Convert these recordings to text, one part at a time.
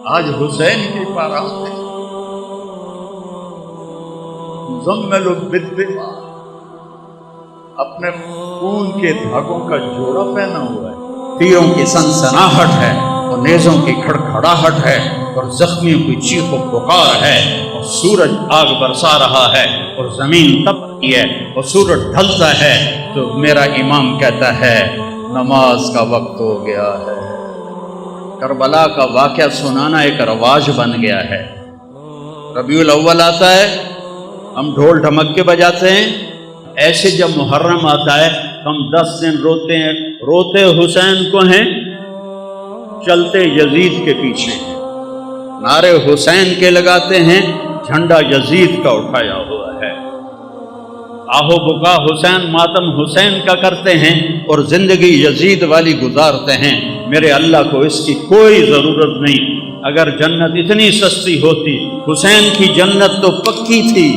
آج حسین کی بارات ہے، مزمل بالدماء، اپنے خون کے دھاگوں کا جوڑا پہنا ہوا ہے، تیروں کی سنسناہٹ ہے اور نیزوں کی کھڑکھڑاہٹ ہے اور زخمیوں کی چیخ و پکار ہے، اور سورج آگ برسا رہا ہے اور زمین تپ رہی ہے اور سورج ڈھلتا ہے، تو میرا امام کہتا ہے نماز کا وقت ہو گیا ہے۔ کربلا کا واقعہ سنانا ایک رواج بن گیا ہے۔ ربیع الاول آتا ہے، ہم ڈھول ڈھمکے بجاتے ہیں، ایسے جب محرم آتا ہے ہم 10 دن روتے ہیں، روتے حسین کو ہیں، چلتے یزید کے پیچھے، نعرے حسین کے لگاتے ہیں، جھنڈا یزید کا اٹھایا ہوا ہے، آہو بکا حسین ماتم حسین کا کرتے ہیں اور زندگی یزید والی گزارتے ہیں۔ میرے اللہ کو اس کی کوئی ضرورت نہیں، اگر جنت اتنی سستی ہوتی حسین کی جنت تو پکی تھی۔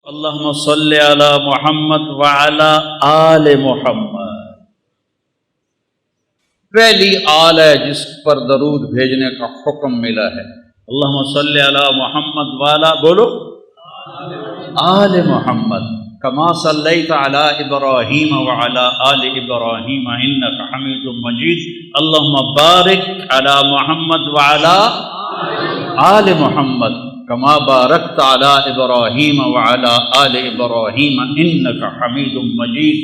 اللہم صلی علی محمد وعلی آل محمد۔ پہلی آل ہے جس پر درود بھیجنے کا حکم ملا ہے۔ اللہم صلی علی محمد وعلی بولو آل محمد کما صلیت علی ابراہیم وعلی آل ابراہیم انک حمید مجید۔ اللہم بارک علی محمد وعلی آل محمد کما بارکت علی ابراہیم وعلی آل ابراہیم انک حمید مجید۔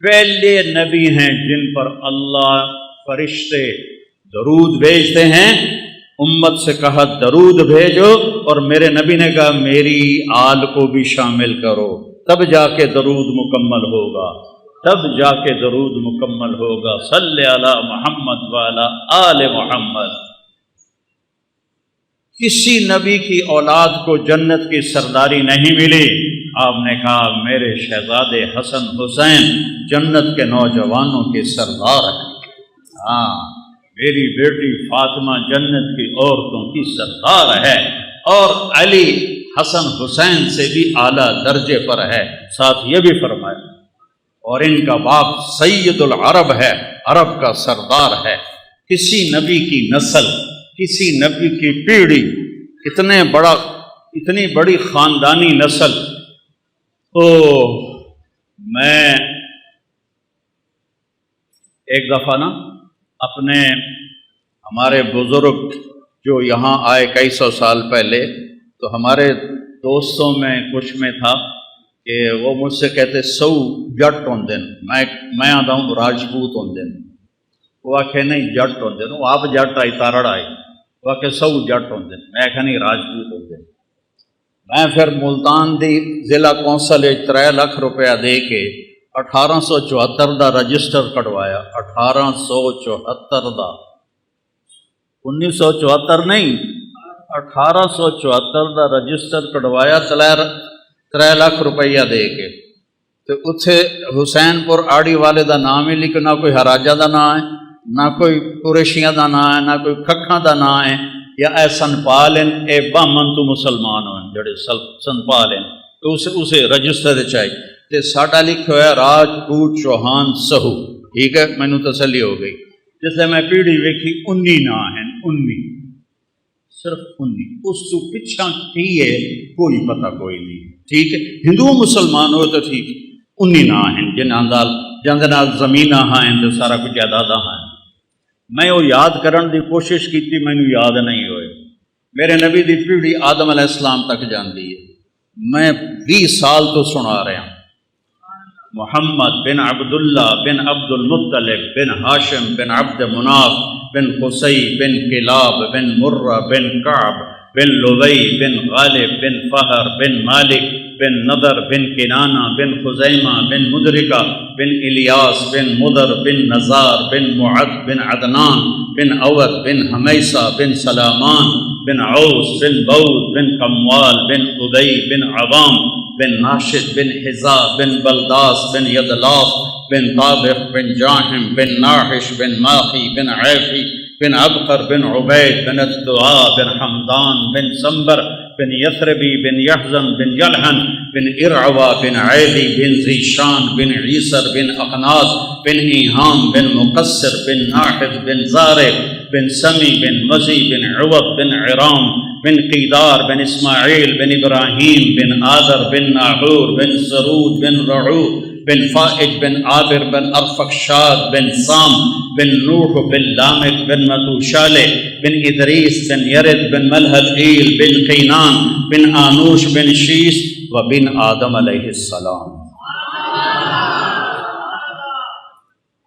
پہلے نبی ہیں جن پر اللہ فرشتے درود بھیجتے ہیں، امت سے کہا درود بھیجو، اور میرے نبی نے کہا میری آل کو بھی شامل کرو، تب جا کے درود مکمل ہوگا، تب جا کے درود مکمل ہوگا۔ صلی علی محمد وعلی آل محمد۔ کسی نبی کی اولاد کو جنت کی سرداری نہیں ملی، آپ نے کہا میرے شہزادے حسن حسین جنت کے نوجوانوں کے سردار ہیں، ہاں میری بیٹی فاطمہ جنت کی عورتوں کی سردار ہے، اور علی حسن حسین سے بھی اعلیٰ درجے پر ہے۔ ساتھ یہ بھی فرمایا اور ان کا باپ سید العرب ہے، عرب کا سردار ہے۔ کسی نبی کی نسل، کسی نبی کی پیڑھی، اتنی بڑی خاندانی نسل۔ میں ایک دفعہ ہمارے بزرگ جو یہاں آئے کئی سو سال پہلے، تو ہمارے دوستوں میں کچھ میں تھا کہ وہ مجھ سے کہتے سو جٹ ہوں دن، میں آتا ہوں راجپوت ہوں دن، وہ آخے نہیں جٹ ہوں دن، وہ آپ جٹ آئی تارڑ آئی، وہ آخے سو جٹ ہوں دن، میں آخے نہیں راجپوت ہوں دن۔ میں پھر ملتان دی ضلع کونسل 3 لاکھ روپیہ دے کے 1874 دا رجسٹر کٹوایا، 1874 دا، 1974 نہیں، 1874 دا رجسٹر کٹوایا 3 لاکھ روپیہ دے کے، تو اتھے حسین پور آڑی والے دا نام ہی لکھ، نہ کوئی ہراجہ دا نام ہے، نہ کوئی قریشیاں دا نام ہے، نہ کوئی کھکھاں دا نام ہے، یا اے سنپالن اے بامن تو مسلمان ہوں جڑے سنپالن، تو اسے رجسٹر چاہیے، تے ساڈا لکھا ہوا ہے راجپوت چوہان سہو، ٹھیک ہے، مینوں تسلی ہو گئی۔ جس لئے میں پیڑھی ویکھی 19 نا ہیں، 19 صرف 19، اس تو پچھا کی ہے کوئی پتہ کوئی نہیں، ٹھیک ہے، ہندو مسلمان ہو تو ٹھیک، 19 نا ہیں جن نال زمیناں ہیں تو سارا کچھ جائیداداں ہیں۔ میں وہ یاد کرن دی کوشش کیتی، مینوں یاد نہیں ہوئے۔ میرے نبی دی پیڑھی آدم علیہ السلام تک جاندی ہے، میں 20 سال تو سنا رہا ہوں۔ محمد بن عبداللہ بن عبد المطلب بن ہاشم بن عبد مناف بن قصی بن کلاب بن مرہ بن کعب بن لبی بن غالب بن فہر بن مالک بن نضر بن کنانہ بن خزیمہ بن مدرکہ بن الیاس بن مدر بن نزار بن معد بن عدنان بن عوض بن حمیسہ بن سلامان بن عوس بن بود بن قموال بن ادی بن عوام بن ناشد بن حزا بن بلداس بن یدلاف بن طابق بن جاحم بن ناحش بن ماخی بن عیفی بن عبقر بن عبید بن الدعاء بن حمدان بن سنبر بن یثربی بن یحزن بن یلحن بن ارعوا بن عیلی بن زیشان بن عیسر بن اقناط بن ایہام بن مقصر بن ناحد بن زارع بن سمی بن مزی بن عوض بن عرام بن قیدار بن اسماعیل بن ابراہیم بن آذر بن ناحور بن سرود بن رعو بن فائج بن عابر بن ارفخشاد بن سام بن نوح بن لامک بن متوشالہ بن ادریس بن یرد بن ملحل ایل بن قینان بن آنوش بن شیس و بن آدم علیہ السلام۔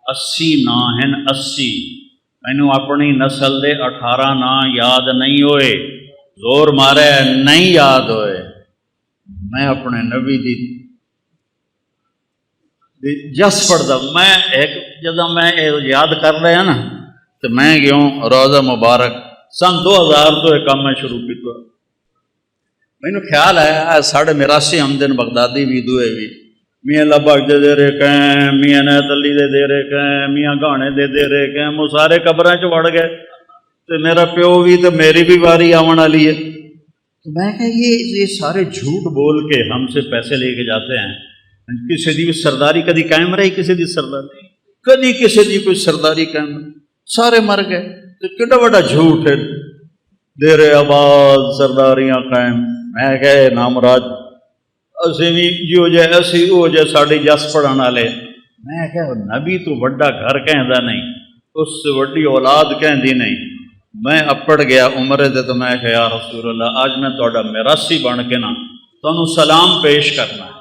80 نا ہیں 80۔ مینو اپنی نسل دے 18 نا یاد نہیں ہوئے، زور مارے نہیں یاد ہوئے۔ میں اپنے نبی دی جس پڑھدا، میں ایک جدہ میں یاد کر رہا نا تو میں گیوں روزہ مبارک سن 2000 تو ایک کام میں شروع کیا۔ مینو خیال ہے ساڑھے 82 ہمدن بغدادی بھی دوئے بھی میاں لبک دے رہے کہیں، میاں نیت علی دے رہے کہیں، میاں گانے دے رہے کہیں، وہ سارے قبریں چ وڑ گئے تو میرا پیو بھی تو میری بھی واری آون والی ہے۔ تو میں کہ یہ سارے جھوٹ بول کے ہم سے پیسے لے کے جاتے ہیں۔ کسی دی سرداری کدی قائم رہی؟ کسی دی سرداری کدی کسی دی کوئی سرداری قائم رہی؟ سارے مر گئے تو کڈا بڑا جھوٹ ہے۔ دیر آباد سرداریاں قائم، میں کہ نامراج اسی بھی جو جے اسی او جے ساڑی جس پڑھن والے۔ میں کہ نبی تو بڑا گھر کہندا نہیں، اس سے بڑی اولاد کہندی نہیں۔ میں اپڑ گیا عمرے دے تو میں کہ یا رسول اللہ آج میں تہاڈا میراثی بن کے نا تانوں سلام پیش کرنا ہے۔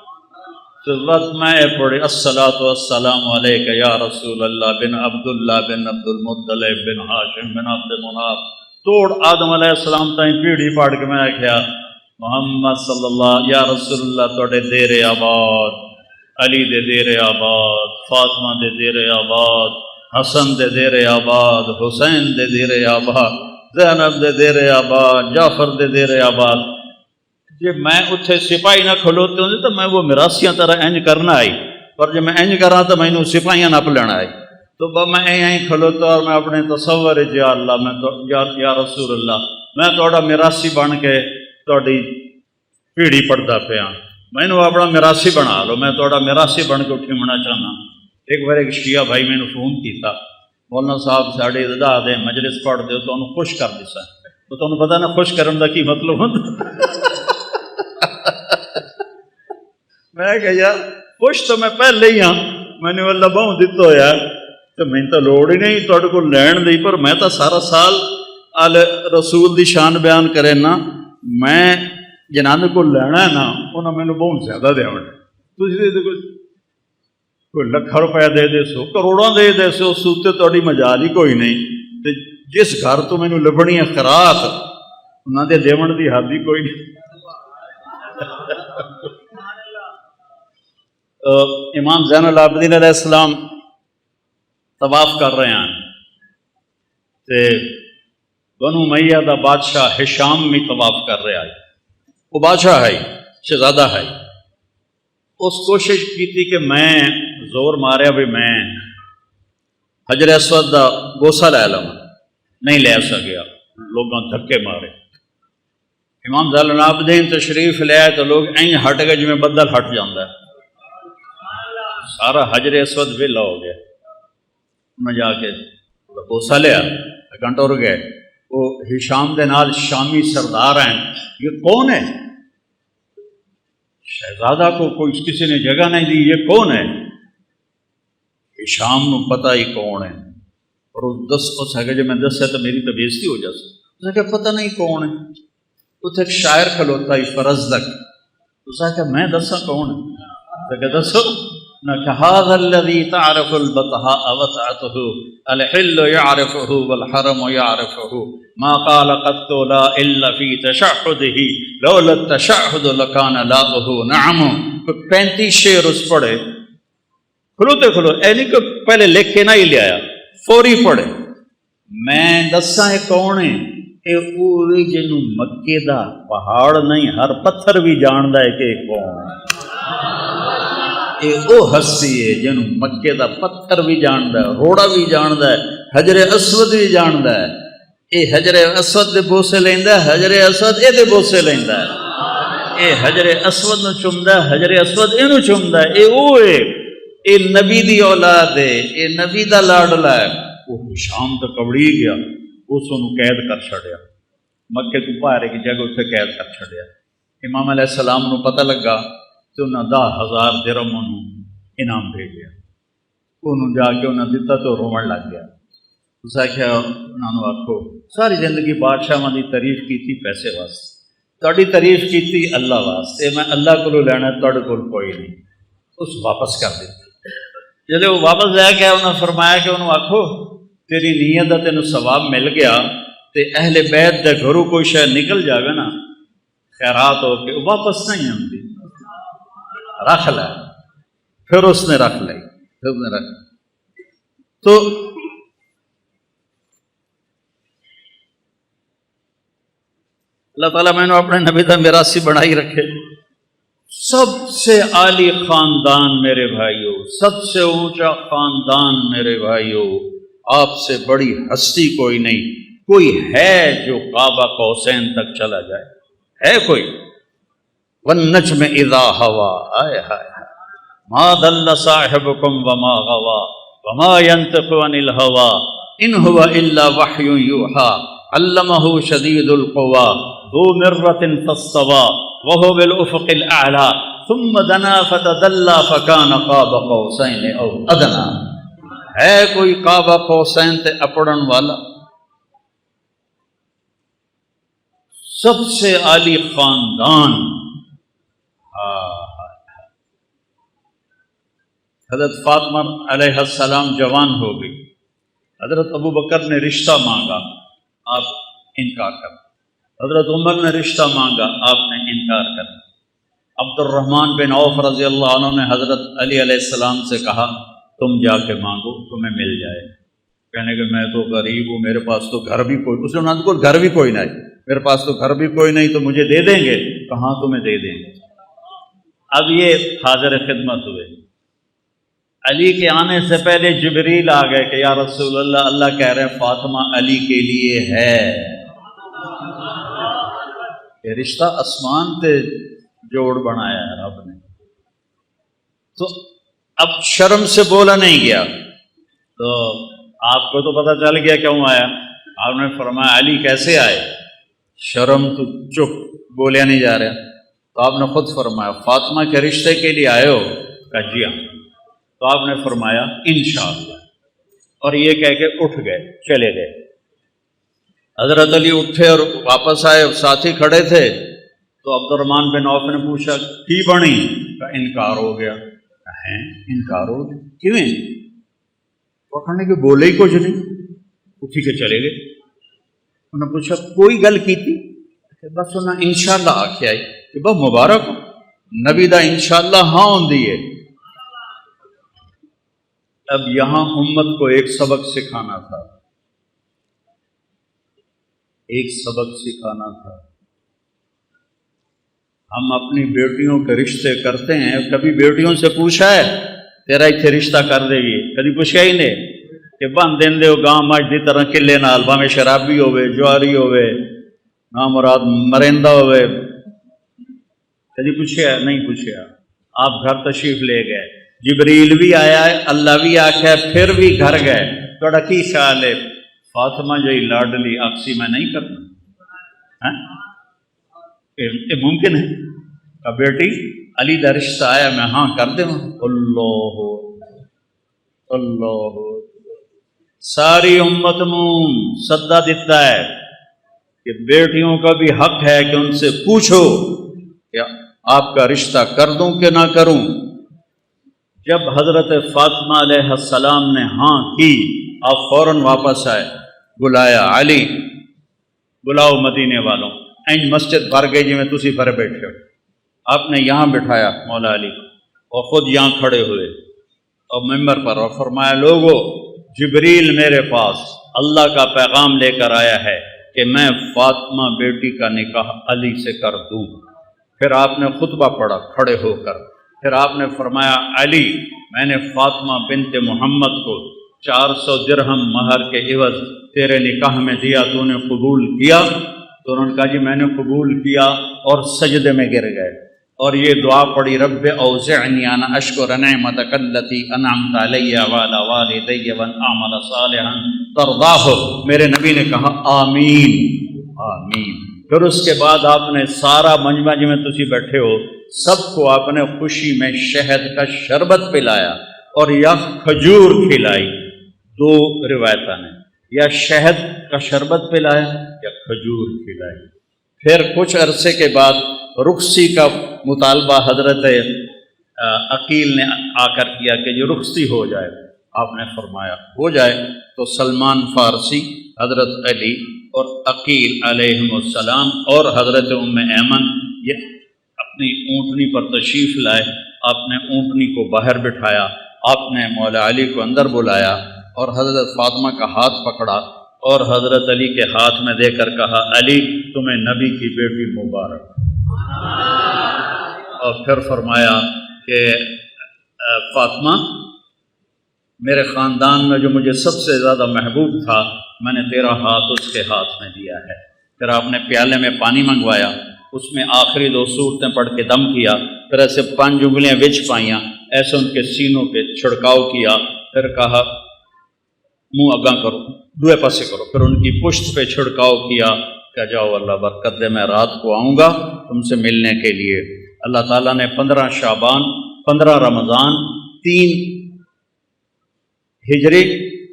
تو وقت میں پڑھی الصلاۃ والسلام علیک یا رسول اللہ بن عبداللہ بن عبد المطلب بن ہاشم بن عبد مناف توڑ آدم علیہ السلام تائیں پیڑھی پاڑ کے میں کیا محمد صلی اللہ یا رسول اللہ توڑے دیر آباد، علی دے دیر آباد، فاطمہ دے دیر آباد، حسن دے دیر آباد، حسین دے دیر آباد، زینب دے دیر آباد، جعفر دے دیر آباد۔ جی میں اتھے سپاہی نہ کھلوتے ہوں تو میں وہ میراثیاں طرح انج کرنا آئی، پر جب میں انج کراں تو میں سپاہیاں نپ لینا آئی۔ تو میں یہیں کھلوتا اور میں اپنے تصور یا اللہ میں تو یا رسول اللہ میں توڑا میراثی بن کے توڑی پیڑھی پڑھتا پیا، میں نے اپنا میراثی بنا لو، میں توڑا میراثی بن کے اٹھی ہونا چاہنا۔ ایک بار ایک شیعہ بھائی میں نے فون کیتا، مولانا صاحب ساڑے ادا دے مجلس پڑھ دے تو انہوں خوش کر دیسا۔ تو تمہیں پتا نا خوش کرن دا کی مطلب ہوتا؟ میں کہ یار خوش تو میں پہلے ہی ہاں، میں نے اللہ بہوں دیتا ہویا تو میں تو لوڑ ہی نہیں توڑے کو لین دی، پر میں تو سارا سال آل رسول دی شان بیان کرے نا، میں جنہاں کو لینا ہے نا انہوں میں نے بہت زیادہ دے ہونے۔ تو کوئی لکھا روپے دے سو، کروڑوں دے سو، سوتے توڑی مجال ہی کوئی نہیں۔ جس گھر تو میں نے لبنی ہے خراط انہوں دے دیون دی حد ہی کوئی نہیں۔ امام زین العابدین علیہ السلام طواف کر رہے ہیں تے بنو امیہ دا بادشاہ ہشام بھی طواف کر رہا ہے، وہ بادشاہ ہے شہزادہ ہے۔ اس کوشش کی تھی کہ میں زور ماریا بھی میں حجر اسود دا بوسہ لے لوں، نہیں لے سکیا، لوگوں دھکے مارے۔ امام زین العابدین تشریف لے آئے تو لوگ این ہٹ گئے جو میں بدل ہٹ جاندہ ہے، سارا حجر اسود ویلا ہو گیا۔ انہیں جا کے بوسہ لیا، گھنٹہ رک گئے، وہ ہشام دے نال شامی سردار ہیں، یہ کون ہے؟ شہزادہ کو کوئی کسی نے جگہ نہیں دی، یہ کون ہے؟ ہشام نو پتہ ہی کون ہے، اور اس ہے کہ جب میں دس ہے تو میری تو بےزتی ہو جاتی، اس نے کہا پتہ نہیں کون ہے۔ اتنے ایک شاعر کھلوتا ہے فرزدق، اس نے کہا میں دسا کون ہے؟ تو کہا دسو نہ کہ هذا الذي تعرف البطحاء وسعته الحل يعرفه والحرم يعرفه ما قال قط لا الا في تشهده لولا التشهد لكان لاؤه نعم۔ 35 شعر اس پڑھے، کھلوتے کھلو اے نہیں کہ پہلے لکھ کے نہ ہی لے آیا، فوری پڑھے۔ میں دساں کون ہے؟ اے اوے جنوں مکے دا پہاڑ نہیں ہر پتھر بھی جاندا ہے کہ کون اے او ہستی ہے جنوں مکے دا پتھر بھی جاندا ہے، روڑا بھی جاندا ہے، حجر اسود بھی جاندا ہے۔ اے حجر اسود دے بوسے لیندا ہے، حجر اسود اے دے بوسے لیندا ہے، اے حجر اسود نو چومدا ہے، حجر اسود اینو چومدا ہے۔ اے او ہے، اے نبی دی اولاد ہے، اے نبی دا لاڈلا ہے۔ وہ شام تک کبڑی گیا، اس نو قید کر چھڑیا، مکے تو باہر کی جگہ اتنے قید کر چھڑیا۔ امام علیہ السلام نو پتہ لگا تو انہاں 10,000 درہم انہوں انعام بھیجیا، انہوں جا کے انہاں دتا تو رومن لگ گیا۔ اس آخیا انہوں نے آکھو ساری زندگی بادشاہ دی تعریف کیتی پیسے واسطے، تہاڈی تعریف کیتی اللہ واسطے، میں اللہ کو لینا تہاڈے کول کوئی نہیں، اس واپس کر دیتی۔ جب وہ واپس لے گیا انہوں نے فرمایا کہ انہوں آکھو تیری نیت دا تینوں ثواب مل گیا تے اہل بیت دے گھروں کوئی شاید نکل جاوے نا خیرات ہو کے واپس نہیں آتی، رکھ لے۔ پھر اس نے رکھ لی، تو اللہ تعالیٰ میں نے اپنے نبی دا میراثی بنائی رکھے۔ سب سے عالی خاندان میرے بھائیوں، سب سے اونچا خاندان میرے بھائیوں، آپ سے بڑی ہستی کوئی نہیں، کوئی ہے جو قاب قوسین تک چلا جائے؟ ہے کوئی؟ والنجم اذا ہوا، آئے ہائے ما ضل صاحبکم وما غوا وما ينطق عن الہوا ان هو الا وحی یوحی علمہ شدید القوی ذو مرۃ فاستوی وهو بالافق الاعلی ثم دنا فتدلی فکان قاب قوسین او ادنی۔ ہے کوئی قاب قوسین تے اپڑن والا؟ سب سے عالی خاندان۔ حضرت فاطمہ علیہ السلام جوان ہو گئی، حضرت ابو بکر نے رشتہ مانگا، آپ انکار کر، حضرت عمر نے رشتہ مانگا، آپ نے انکار کر، عبد الرحمن بن عوف رضی اللہ عنہ نے حضرت علی علیہ السلام سے کہا تم جا کے مانگو تمہیں مل جائے۔ کہنے کہ میں تو غریب ہوں، میرے پاس تو گھر بھی کوئی، اس نے انہوں کو گھر بھی کوئی نہیں، میرے پاس تو گھر بھی کوئی نہیں، تو مجھے دے دیں گے؟ کہاں تمہیں دے دیں گے۔ اب یہ حاضر خدمت ہوئے، علی کے آنے سے پہلے جبریل آ گئے کہ یا رسول اللہ، اللہ کہہ رہے ہیں فاطمہ علی کے لیے ہے۔ یہ رشتہ آسمان تے جوڑ بنایا ہے رب نے۔ تو اب شرم سے بولا نہیں گیا، تو آپ کو تو پتہ چل گیا کیوں آیا۔ آپ نے فرمایا علی کیسے آئے؟ شرم تو چپ، بولیا نہیں جا رہا۔ تو آپ نے خود فرمایا فاطمہ کے رشتے کے لیے آئے ہو؟ کہا جی ہاں۔ تو آپ نے فرمایا انشاءاللہ، اور یہ کہہ کے اٹھ گئے، چلے گئے۔ حضرت علی اٹھے اور واپس آئے، ساتھی کھڑے تھے، تو عبد الرحمن بن عوف نے پوچھا کی بنی؟ کہا انکار ہو گیا۔ ہیں انکار ہو گیا؟ کیویں؟ وہ کہنے کہ بولے ہی کچھ نہیں، اٹھی کے چلے گئے۔ انہوں نے پوچھا کوئی گل کی تھی؟ بس انہوں نے انشاءاللہ آکھیا ہے کہ بہت مبارک ہو، نبی دا انشاءاللہ ہاں ہوندی ہے۔ اب یہاں امت کو ایک سبق سکھانا تھا، ایک سبق سکھانا تھا۔ ہم اپنی بیٹیوں کے رشتے کرتے ہیں، کبھی بیٹیوں سے پوچھا ہے تیرا اتنے رشتہ کر دے گی؟ کبھی پوچھا ہی نہیں کہ بن دین دے گاں مجھ دی طرح کلے نال، بھاویں شرابی ہوئے، جواری ہوئے، نامراد مرندہ ہوئے، کبھی پوچھا نہیں پوچھا۔ آپ گھر تشریف لے گئے، جبریل بھی آیا ہے، اللہ بھی آکھا ہے، پھر بھی گھر گئے۔ تھوڑا کی خیال ہے فاطمہ جی لاڈلی آکسی میں نہیں کرنا؟ یہ ممکن ہے کہ بیٹی علی دا رشتہ آیا میں ہاں کر دوں؟ اللہ اللہ ساری امت نو سدا دیتا ہے کہ بیٹیوں کا بھی حق ہے کہ ان سے پوچھو کہ آپ کا رشتہ کر دوں کہ نہ کروں۔ جب حضرت فاطمہ علیہ السلام نے ہاں کی، آپ فوراً واپس آئے، بلایا علی بلاؤ مدینے والوں، این مسجد بھر گئی جی میں تسی بھر بیٹھے ہو۔ آپ نے یہاں بٹھایا مولا علی کو، اور خود یہاں کھڑے ہوئے اور ممبر پر، اور فرمایا لوگو جبریل میرے پاس اللہ کا پیغام لے کر آیا ہے کہ میں فاطمہ بیٹی کا نکاح علی سے کر دوں۔ پھر آپ نے خطبہ پڑھا کھڑے ہو کر، پھر آپ نے فرمایا علی میں نے فاطمہ بنت محمد کو 400 درہم مہر کے عوض تیرے نکاح میں دیا، تو نے قبول کیا؟ تو انہوں نے کہا جی میں نے قبول کیا، اور سجدے میں گر گئے اور یہ دعا پڑھی رب اوزعنی ان اشکر نعمتک التی انعمت علی وعلی والدی وان اعمل صالحا ترضاہ۔ میرے نبی نے کہا آمین آمین۔ پھر اس کے بعد آپ نے سارا مجمع جی میں تسی بیٹھے ہو سب کو آپ نے خوشی میں شہد کا شربت پلایا اور یا کھجور کھلائی، دو روایتاں نے، یا شہد کا شربت پلایا یا کھجور کھلائی۔ پھر کچھ عرصے کے بعد رخصی کا مطالبہ حضرت عقیل نے آ کر کیا کہ یہ رخصتی ہو جائے، آپ نے فرمایا ہو جائے۔ تو سلمان فارسی، حضرت علی اور عقیل علیہم السلام اور حضرت ام ایمن یہ اپنی اونٹنی پر تشریف لائے۔ آپ نے اونٹنی کو باہر بٹھایا، آپ نے مولا علی کو اندر بلایا اور حضرت فاطمہ کا ہاتھ پکڑا اور حضرت علی کے ہاتھ میں دے کر کہا علی تمہیں نبی کی بیٹی مبارک۔ اور پھر فرمایا کہ فاطمہ میرے خاندان میں جو مجھے سب سے زیادہ محبوب تھا میں نے تیرا ہاتھ اس کے ہاتھ میں دیا ہے۔ پھر آپ نے پیالے میں پانی منگوایا، اس میں آخری 2 سورتیں پڑھ کے دم کیا، پھر ایسے 5 انگلیاں وچ پائیاں، ایسے ان کے سینوں پہ چھڑکاؤ کیا، پھر کہا منہ اگاں کرو، دوے پاسے کرو، پھر ان کی پشت پہ چھڑکاؤ کیا کہ جاؤ اللہ برکت دے، میں رات کو آؤں گا تم سے ملنے کے لیے۔ اللہ تعالیٰ نے 15 شعبان، 15 رمضان، 3 ہجری،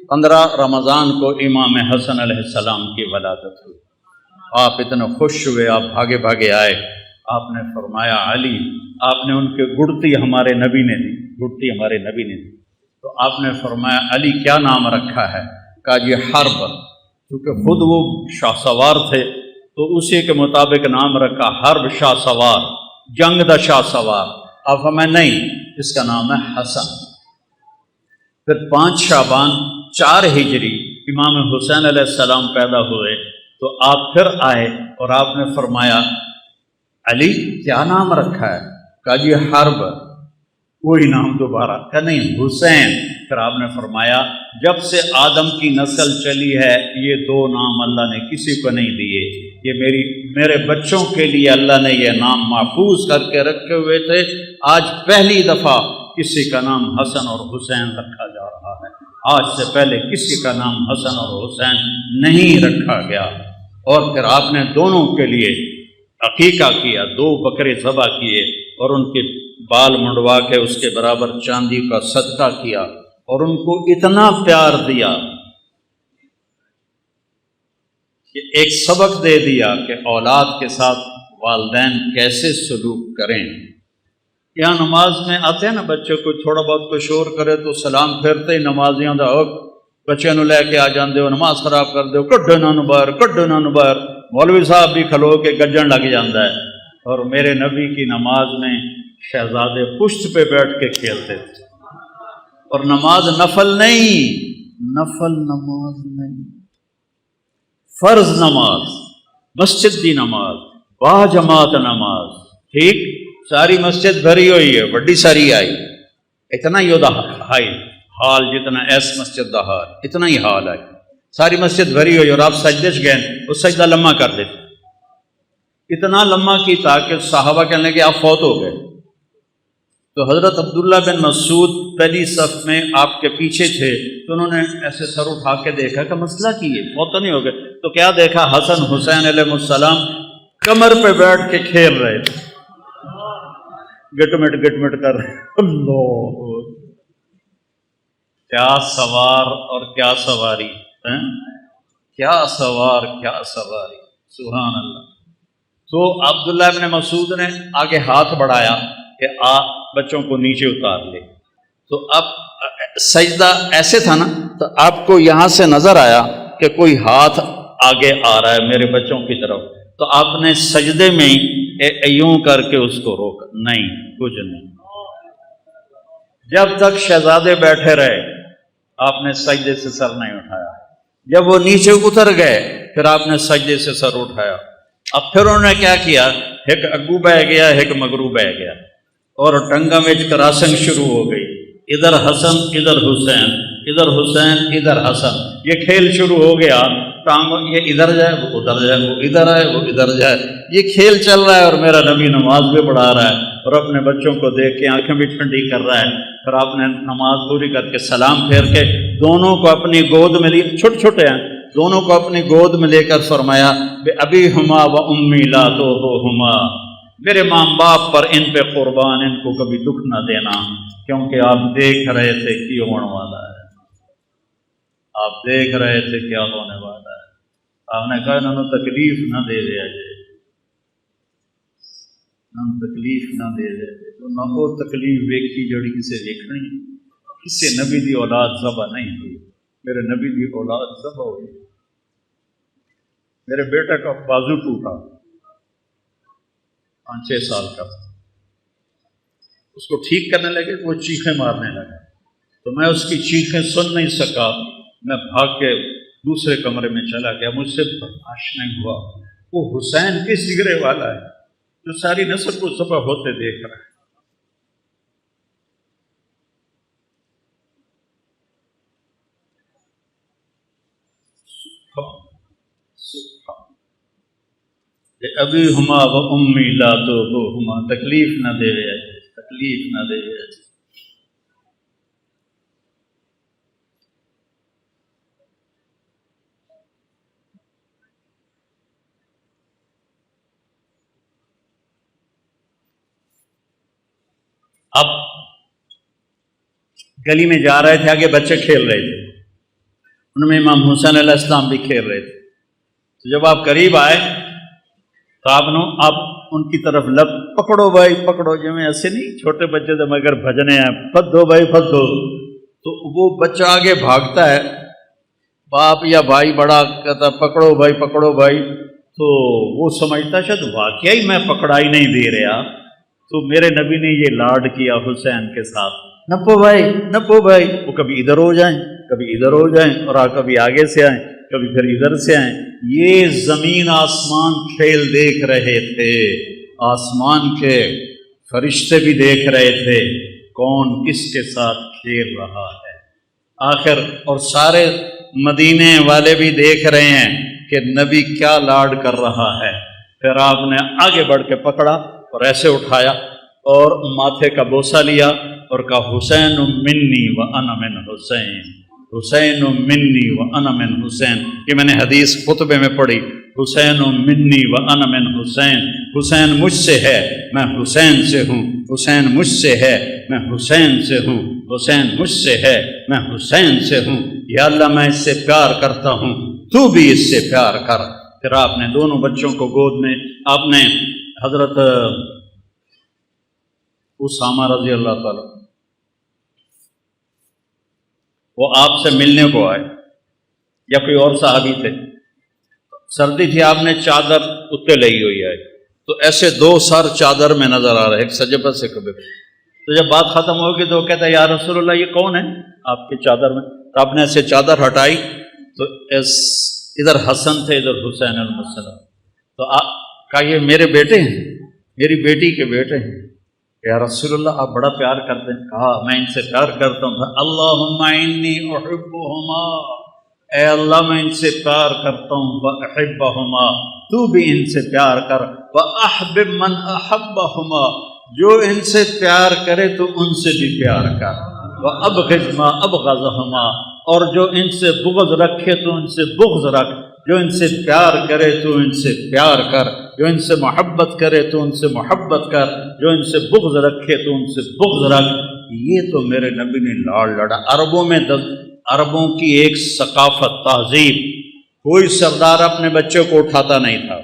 15 رمضان کو امام حسن علیہ السلام کی ولادت ہوئی۔ آپ اتنے خوش ہوئے، آپ بھاگے بھاگے آئے، آپ نے فرمایا علی آپ نے ان کے گڑتی ہمارے نبی نے دی، گڑتی ہمارے نبی نے دی۔ تو آپ نے فرمایا علی کیا نام رکھا ہے؟ کہا جی حرب، کیونکہ خود وہ شاہ سوار تھے تو اسی کے مطابق نام رکھا حرب شاہ سوار، جنگ دا شاہ سوار۔ آپ فرمایا نہیں اس کا نام ہے حسن۔ پھر 5 شعبان 4 ہجری امام حسین علیہ السلام پیدا ہوئے تو آپ پھر آئے اور آپ نے فرمایا علی کیا نام رکھا ہے؟ کہا جی حرب، کوئی نام دوبارہ، کہا نہیں حسین۔ پھر آپ نے فرمایا جب سے آدم کی نسل چلی ہے یہ 2 نام اللہ نے کسی کو نہیں دیے، یہ میرے بچوں کے لیے اللہ نے یہ نام محفوظ کر کے رکھے ہوئے تھے، آج پہلی دفعہ کسی کا نام حسن اور حسین رکھا جا رہا ہے، آج سے پہلے کسی کا نام حسن اور حسین نہیں رکھا گیا۔ اور پھر آپ نے دونوں کے لیے عقیقہ کیا، 2 بکرے ذبح کیے اور ان کے بال منڈوا کے اس کے برابر چاندی کا صدقہ کیا اور ان کو اتنا پیار دیا کہ ایک سبق دے دیا کہ اولاد کے ساتھ والدین کیسے سلوک کریں۔ یہاں نماز میں آتے ہیں نا بچے کو تھوڑا بہت کوئی شور کرے تو سلام پھیرتے ہی نمازیاں دا بچے نو لے کے آ جاندے ہو، نماز خراب کر دے ہو، کڈو نہ باہر، کڈو نہ باہر۔ مولوی صاحب بھی کھلو کے گجن لگ جاندہ ہے۔ اور میرے نبی کی نماز میں شہزادے پشت پہ بیٹھ کے کھیلتے تھے، اور نماز نفل نہیں، نفل نماز نہیں، فرض نماز، مسجد دی نماز، با جماعت نماز، ٹھیک؟ ساری مسجد بھری ہوئی ہے، بڑی ساری آئی، اتنا ہی دا ہائی حال جتنا ایس مسجد دا حال، اتنا ہی حال آئی، ساری مسجد بھری ہوئی اور آپ سجدے چ گئے، وہ سجدہ لمحہ کر دیتے، اتنا لمحہ کی تاکہ صحابہ کہنے لگے آپ فوت ہو گئے۔ تو حضرت عبداللہ بن مسعود پہلی صف میں آپ کے پیچھے تھے تو انہوں نے ایسے سر اٹھا کے دیکھا کہ مسئلہ کی ہے، فوت تو نہیں ہو گئے؟ تو کیا دیکھا؟ حسن حسین علیہ السلام کمر پہ بیٹھ کے کھیل رہے تھے، گٹمٹ گٹمٹ کر رہے۔ اللہ کیا سوار اور کیا سواری، کیا سوار کیا سواری، سبحان اللہ۔ تو عبداللہ ابن مسعود نے آگے ہاتھ بڑھایا کہ بچوں کو نیچے اتار لے، تو اب سجدہ ایسے تھا نا، تو آپ کو یہاں سے نظر آیا کہ کوئی ہاتھ آگے آ رہا ہے میرے بچوں کی طرف، تو آپ نے سجدے میں یوں کر کے اس کو روکا، نہیں کچھ نہیں، جب تک شہزادے بیٹھے رہے آپ نے سجدے سے سر نہیں اٹھایا، جب وہ نیچے اتر گئے پھر آپ نے سجدے سے سر اٹھایا. اب پھر انہوں نے کیا کیا, ایک اگو بہ گیا ایک مگرو بہ گیا اور ٹنگا میں کراسنگ شروع ہو گئی. ادھر حسن ادھر حسین, ادھر حسین ادھر حسن, یہ کھیل شروع ہو گیا. ٹانگوں یہ ادھر جائے وہ ادھر جائے, وہ ادھر آئے وہ ادھر جائے, یہ کھیل چل رہا ہے. اور میرا نبی نماز بھی پڑھا رہا ہے اور اپنے بچوں کو دیکھ کے آنکھیں بھی ٹھنڈی کر رہا ہے. پھر آپ نے نماز پوری کر کے سلام پھیر کے دونوں کو اپنی گود میں لیے, چھوٹے چھوٹے ہیں, دونوں کو اپنی گود میں لے کر فرمایا بے ابی ہما و امی لا تو ہما, میرے ماں باپ پر ان پہ قربان, ان کو کبھی دکھ نہ دینا, کیونکہ آپ دیکھ رہے تھے کہ ہونے والا ہے, آپ دیکھ رہے تھے کیا ہونے والا ہے. آپ نے کہا انہوں نے تکلیف نہ دے دیا جائے, تکلیف نہ دے دے, تو نہ وہ تکلیف ویکھی جڑی کسے ویکھنی, کسے نبی دی اولاد ذبح نہیں ہوئی. میرے نبی دی اولاد ذبح ہوئی. میرے بیٹے کا بازو ٹوٹا, 5-6 سال کا, اس کو ٹھیک کرنے لگے وہ چیخیں مارنے لگا, تو میں اس کی چیخیں سن نہیں سکا, میں بھاگ کے دوسرے کمرے میں چلا گیا. مجھ سے برداشت نہیں ہوا. وہ حسین کس جگرے والا ہے جو ساری نسل کو ذبح ہوتے دیکھ رہا ہے. ابھی ہما و امی لا تو ہما, تکلیف نہ دے رہے, تکلیف نہ دے رہے. اب گلی میں جا رہے تھے, آگے بچے کھیل رہے تھے, ان میں امام حسین علیہ السلام بھی کھیل رہے تھے. تو جب آپ قریب آئے تو آپ ان کی طرف لب پکڑو بھائی پکڑو, جو میں ایسے نہیں چھوٹے بچے تو مگر بھجنے ہیں, پھد دو بھائی پھد دو. تو وہ بچہ آگے بھاگتا ہے, باپ یا بھائی بڑا کہتا پکڑو بھائی پکڑو بھائی, تو وہ سمجھتا شاید واقعی میں پکڑائی نہیں دے رہا. تو میرے نبی نے یہ لاڈ کیا حسین کے ساتھ, نپو بھائی نپو بھائی. وہ کبھی ادھر ہو جائیں کبھی ادھر ہو جائیں, اور کبھی آگے سے آئیں کبھی پھر ادھر سے آئیں. یہ زمین آسمان کھیل دیکھ رہے تھے, آسمان کے فرشتے بھی دیکھ رہے تھے کون کس کے ساتھ کھیل رہا ہے. آخر اور سارے مدینے والے بھی دیکھ رہے ہیں کہ نبی کیا لاڈ کر رہا ہے. پھر آپ نے آگے بڑھ کے پکڑا اور ایسے اٹھایا اور ماتھے کا بوسہ لیا اور کہا حسین منی و انا من حسین, حسین منی و انا من حسین. یہ میں نے حدیث خطبے میں پڑھی, حسین منی و انا من حسین, حسین مجھ سے ہے میں حسین سے ہوں, حسین مجھ سے ہے میں حسین سے ہوں, حسین مجھ سے ہے میں حسین سے ہوں. یا اللہ میں اس سے پیار کرتا ہوں, تو بھی اس سے پیار کر. پھر آپ نے دونوں بچوں کو گود میں, آپ نے حضرت اسامہ رضی اللہ تعالیٰ, وہ آپ سے ملنے کو آئے یا کوئی اور صحابی تھے, سردی تھی, آپ نے چادر اتنے لئی ہوئی ہے, تو ایسے 2 سر چادر میں نظر آ رہے, ایک سجے پر سے کبھی. تو جب بات ختم ہوگی تو وہ کہتا ہے یا رسول اللہ یہ کون ہے آپ کی چادر میں؟ تو آپ نے ایسے چادر ہٹائی تو ادھر حسن تھے ادھر حسین علیہ السلام. تو آپ کہا یہ میرے بیٹے ہیں, میری بیٹی کے بیٹے ہیں. یا رسول اللہ آپ بڑا پیار کرتے ہیں. کہا میں ان سے پیار کرتا ہوں. اللہم انی احبہما, اے اللہ میں ان سے پیار کرتا ہوں. واحبہما, تو بھی ان سے پیار کر. واحبب من احبہما, جو ان سے پیار کرے تو ان سے بھی پیار کر. وابغض ما ابغضہما, اور جو ان سے بغض رکھے تو ان سے بغض رکھ. جو ان سے پیار کرے تو ان سے پیار کر, جو ان سے محبت کرے تو ان سے محبت کر, جو ان سے بغض رکھے تو ان سے بغض رکھ. یہ تو میرے نبی نے لاڑ لڑا. عربوں کی ایک ثقافت تہذیب, کوئی سردار اپنے بچے کو اٹھاتا نہیں تھا,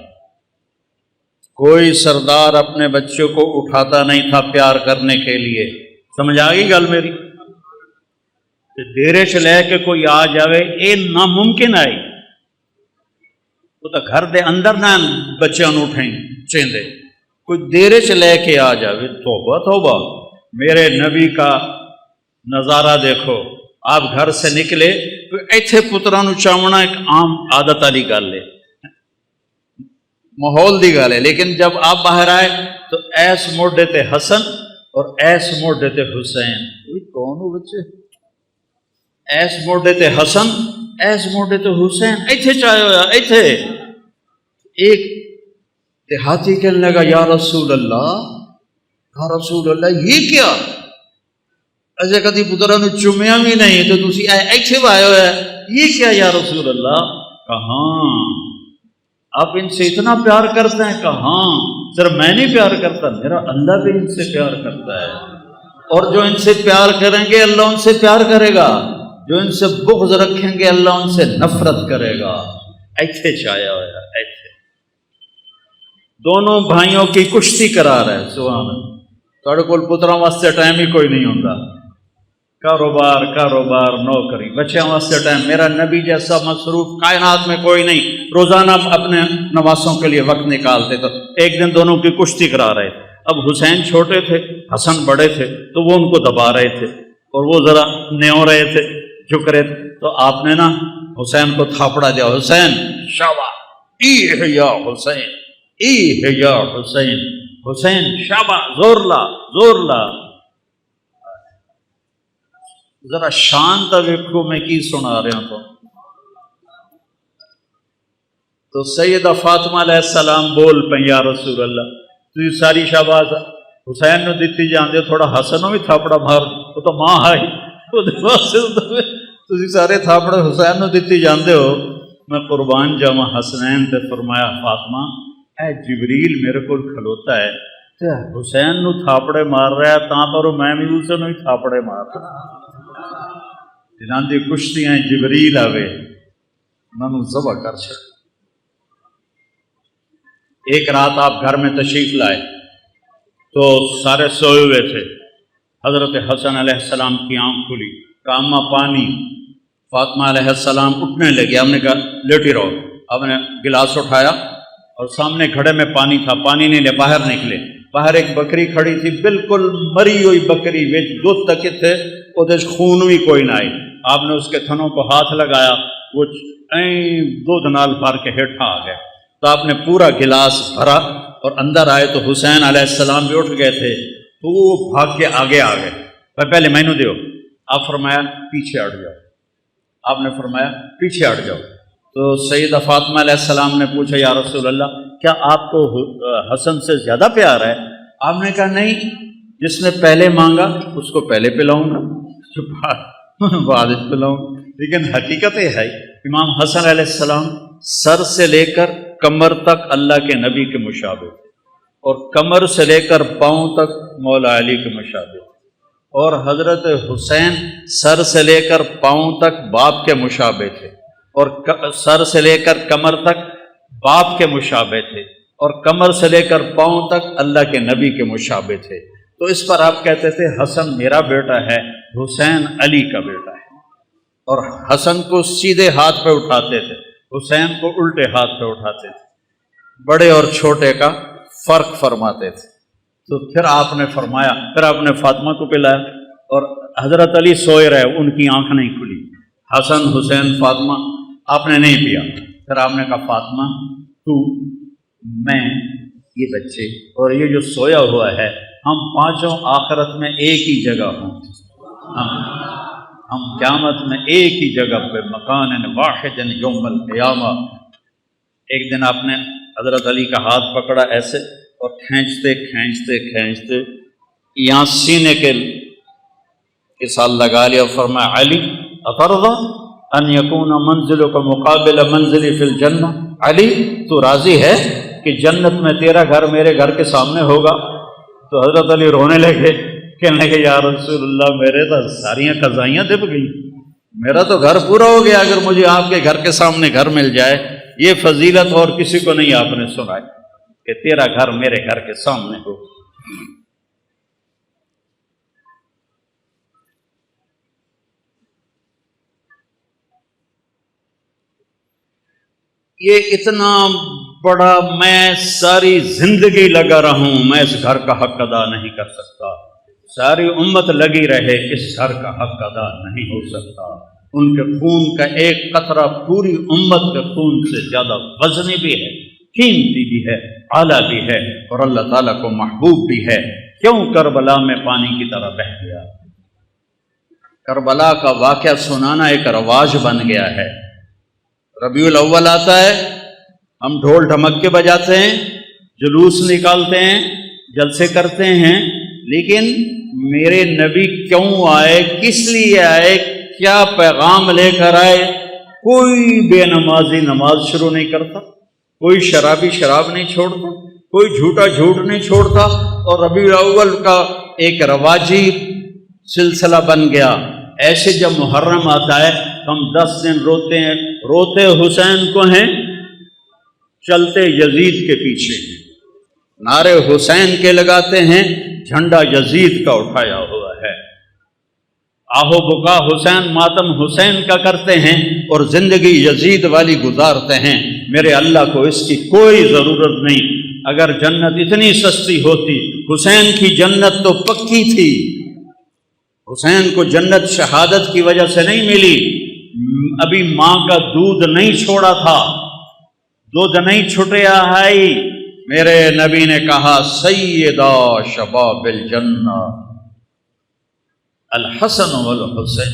کوئی سردار اپنے بچوں کو اٹھاتا نہیں تھا پیار کرنے کے لیے. سمجھ آ گئی گل میری؟ ڈیرے چ لے کے کوئی آ جاوے یہ ناممکن ہے. وہ تو گھر دے اندر نہ بچوں اٹھیں چیندے, کوئی دیرے چ لے کے آ جاوے. توبہ توبہ, میرے نبی کا نظارہ دیکھو. آپ گھر سے نکلے تو ایتھے پترا نو چاونا ایک عام عادت والی گل ہے. ماحول دی گل ہے، لیکن جب آپ باہر آئے تو ایس موڈے تے حسن اور ایس موڈے تے حسین، کون ہو بچے؟ ایس موڈے تے حسن، ایس موڈے تے حسین، ایتھے چاہے ہویا ایتھے۔ ایک دیہاتی کہنے لگا یا رسول اللہ، یا رسول اللہ یہ کیا؟ ایسے کدی پترا نو چومیا بھی نہیں تو تسی ایتھے آئے ہوئے، یہ کیا یا رسول اللہ؟ کہاں آپ ان سے اتنا پیار کرتے ہیں؟ کہاں صرف میں نہیں پیار کرتا، میرا اللہ بھی ان سے پیار کرتا ہے، اور جو ان سے پیار کریں گے اللہ ان سے پیار کرے گا، جو ان سے بغض رکھیں گے اللہ ان سے نفرت کرے گا۔ ایتھے چھایا ہوا ایتھے دونوں بھائیوں کی کشتی کرا رہے۔ سبحان اللہ، تھوڑے کول پتراں واسطے ٹائم ہی کوئی نہیں ہوتا، کاروبار کاروبار نوکری، بچیاں واسطے ٹائم۔ میرا نبی جیسا مصروف کائنات میں کوئی نہیں، روزانہ اپنے نواسوں کے لیے وقت نکالتے۔ تو ایک دن دونوں کی کشتی کرا رہے تھے۔ اب حسین چھوٹے تھے، حسن بڑے تھے، تو وہ ان کو دبا رہے تھے اور وہ ذرا نیو رہے تھے، جھک رہے تھے۔ تو آپ نے نا حسین کو تھاپڑا دیا، حسین شابا ای ہے یا حسین، ای ہے یا حسین، حسین شابا، زور لا زور لا۔ ذرا شانت ویکھو میں کی سنا رہا ہوں۔ تو سیدہ فاطمہ علیہ السلام بول پہ یا رسول اللہ تھی ساری شاباز حسین نو دیتی جاندے، تھوڑا حسن نو بھی تھاپڑا مار، وہ تو ماں آئی تھی سارے تھاپڑے حسین نو دیتی جاندے ہو، میں قربان جاواں حسنین تے فرمایا فاطمہ اے جبریل میرے کو کھلوتا ہے تے حسین نو تھاپڑے مار رہا ہے، تاں پر میں بھی اسے نو ہی تھاپڑے مار رہا۔ جنہاں دی کشتیاں جبریل آوے انہوں ذبح کر چھڑ۔ ایک رات آپ گھر میں تشریف لائے تو سارے سوئے ہوئے تھے، حضرت حسن علیہ السلام کی آنکھ کھلی، کاما پانی، فاطمہ علیہ السلام اٹھنے لگے، ہم نے کہا لیٹی رہو، آپ نے گلاس اٹھایا اور سامنے گھڑے میں پانی تھا، پانی نہیں لے، باہر نکلے، باہر ایک بکری کھڑی تھی، بالکل مری ہوئی بکری، وچ دودھ تک تھے، وہ خون بھی کوئی نہ آئی۔ آپ نے اس کے تھنوں کو ہاتھ لگایا، وہ دودھ نال بھر کے ہیٹھا آ گیا۔ تو آپ نے پورا گلاس بھرا اور اندر آئے تو حسین علیہ السلام بھی اٹھ گئے تھے، تو وہ بھاگ کے آگے آ گئے، پہلے میں نے دیو، آپ فرمایا پیچھے ہٹ جاؤ، آپ نے فرمایا پیچھے ہٹ جاؤ۔ تو سیدہ فاطمہ علیہ السلام نے پوچھا یا رسول اللہ کیا آپ کو حسن سے زیادہ پیار ہے؟ آپ نے کہا نہیں، جس نے پہلے مانگا اس کو پہلے پلاؤں گا، بعد پلاؤں گا۔ لیکن حقیقت یہ ہے امام حسن علیہ السلام سر سے لے کر کمر تک اللہ کے نبی کے مشابہ تھے، اور کمر سے لے کر پاؤں تک مولا علی کے مشابہ تھے، اور حضرت حسین سر سے لے کر پاؤں تک باپ کے مشابہ تھے، اور سر سے لے کر کمر تک باپ کے مشابہ تھے، اور کمر سے لے کر پاؤں تک اللہ کے نبی کے مشابہ تھے۔ تو اس پر آپ کہتے تھے حسن میرا بیٹا ہے، حسین علی کا بیٹا ہے، اور حسن کو سیدھے ہاتھ پہ اٹھاتے تھے، حسین کو الٹے ہاتھ پہ اٹھاتے تھے، بڑے اور چھوٹے کا فرق فرماتے تھے۔ تو پھر آپ نے فرمایا، پھر آپ نے فاطمہ کو پلایا، اور حضرت علی سوئے رہے، ان کی آنکھ نہیں کھلی، حسن حسین فاطمہ، آپ نے نہیں پیا۔ پھر آپ نے کہا فاطمہ تو میں یہ بچے اور یہ جو سویا ہوا ہے، ہم پانچوں آخرت میں ایک ہی جگہ ہوں، ہم قیامت میں ایک ہی جگہ پہ، مکان واحد یوم القیامہ۔ ایک دن آپ نے حضرت علی کا ہاتھ پکڑا ایسے اور کھینچتے کھینچتے کھینچتے یہاں سینے کے ساتھ لگا لیا، فرمایا علی اترضی ان یکون منزلک مقابل منزلی فی الجنہ، علی تو راضی ہے کہ جنت میں تیرا گھر میرے گھر کے سامنے ہوگا؟ تو حضرت علی رونے لگے، کہنے لگے یا رسول اللہ میرے تو ساریاں قضائیاں دب گئی، میرا تو گھر پورا ہو گیا اگر مجھے آپ کے گھر کے سامنے گھر مل جائے۔ یہ فضیلت اور کسی کو نہیں آپ نے سنائی کہ تیرا گھر میرے گھر کے سامنے ہو۔ یہ اتنا بڑا، میں ساری زندگی لگا رہا ہوں، میں اس گھر کا حق ادا نہیں کر سکتا، ساری امت لگی رہے، اس گھر کا حق ادا نہیں ہو سکتا۔ ان کے خون کا ایک قطرہ پوری امت کے خون سے زیادہ وزنی بھی ہے، قیمتی بھی ہے، اعلیٰ بھی ہے، اور اللہ تعالیٰ کو محبوب بھی ہے۔ کیوں کربلا میں پانی کی طرح بہہ گیا؟ کربلا کا واقعہ سنانا ایک رواج بن گیا ہے۔ ربیع الاول آتا ہے، ہم ڈھول ڈھمکے بجاتے ہیں، جلوس نکالتے ہیں، جلسے کرتے ہیں، لیکن میرے نبی کیوں آئے، کس لیے آئے، کیا پیغام لے کر آئے؟ کوئی بے نمازی نماز شروع نہیں کرتا، کوئی شرابی شراب نہیں چھوڑتا، کوئی جھوٹا جھوٹ نہیں چھوڑتا، اور ربیع الاول کا ایک رواجی سلسلہ بن گیا۔ ایسے جب محرم آتا ہے ہم 10 دن روتے ہیں، روتے حسین کو ہیں، چلتے یزید کے پیچھے ہیں، نعرے حسین کے لگاتے ہیں، جھنڈا یزید کا اٹھایا ہوا ہے، آہو بکا حسین، ماتم حسین کا کرتے ہیں، اور زندگی یزید والی گزارتے ہیں۔ میرے اللہ کو اس کی کوئی ضرورت نہیں۔ اگر جنت اتنی سستی ہوتی، حسین کی جنت تو پکی تھی۔ حسین کو جنت شہادت کی وجہ سے نہیں ملی، ابھی ماں کا دودھ نہیں چھوڑا تھا، دودھ نہیں چھٹیا ہے۔ میرے نبی نے کہا سیدہ شباب الجنہ الحسن والحسین،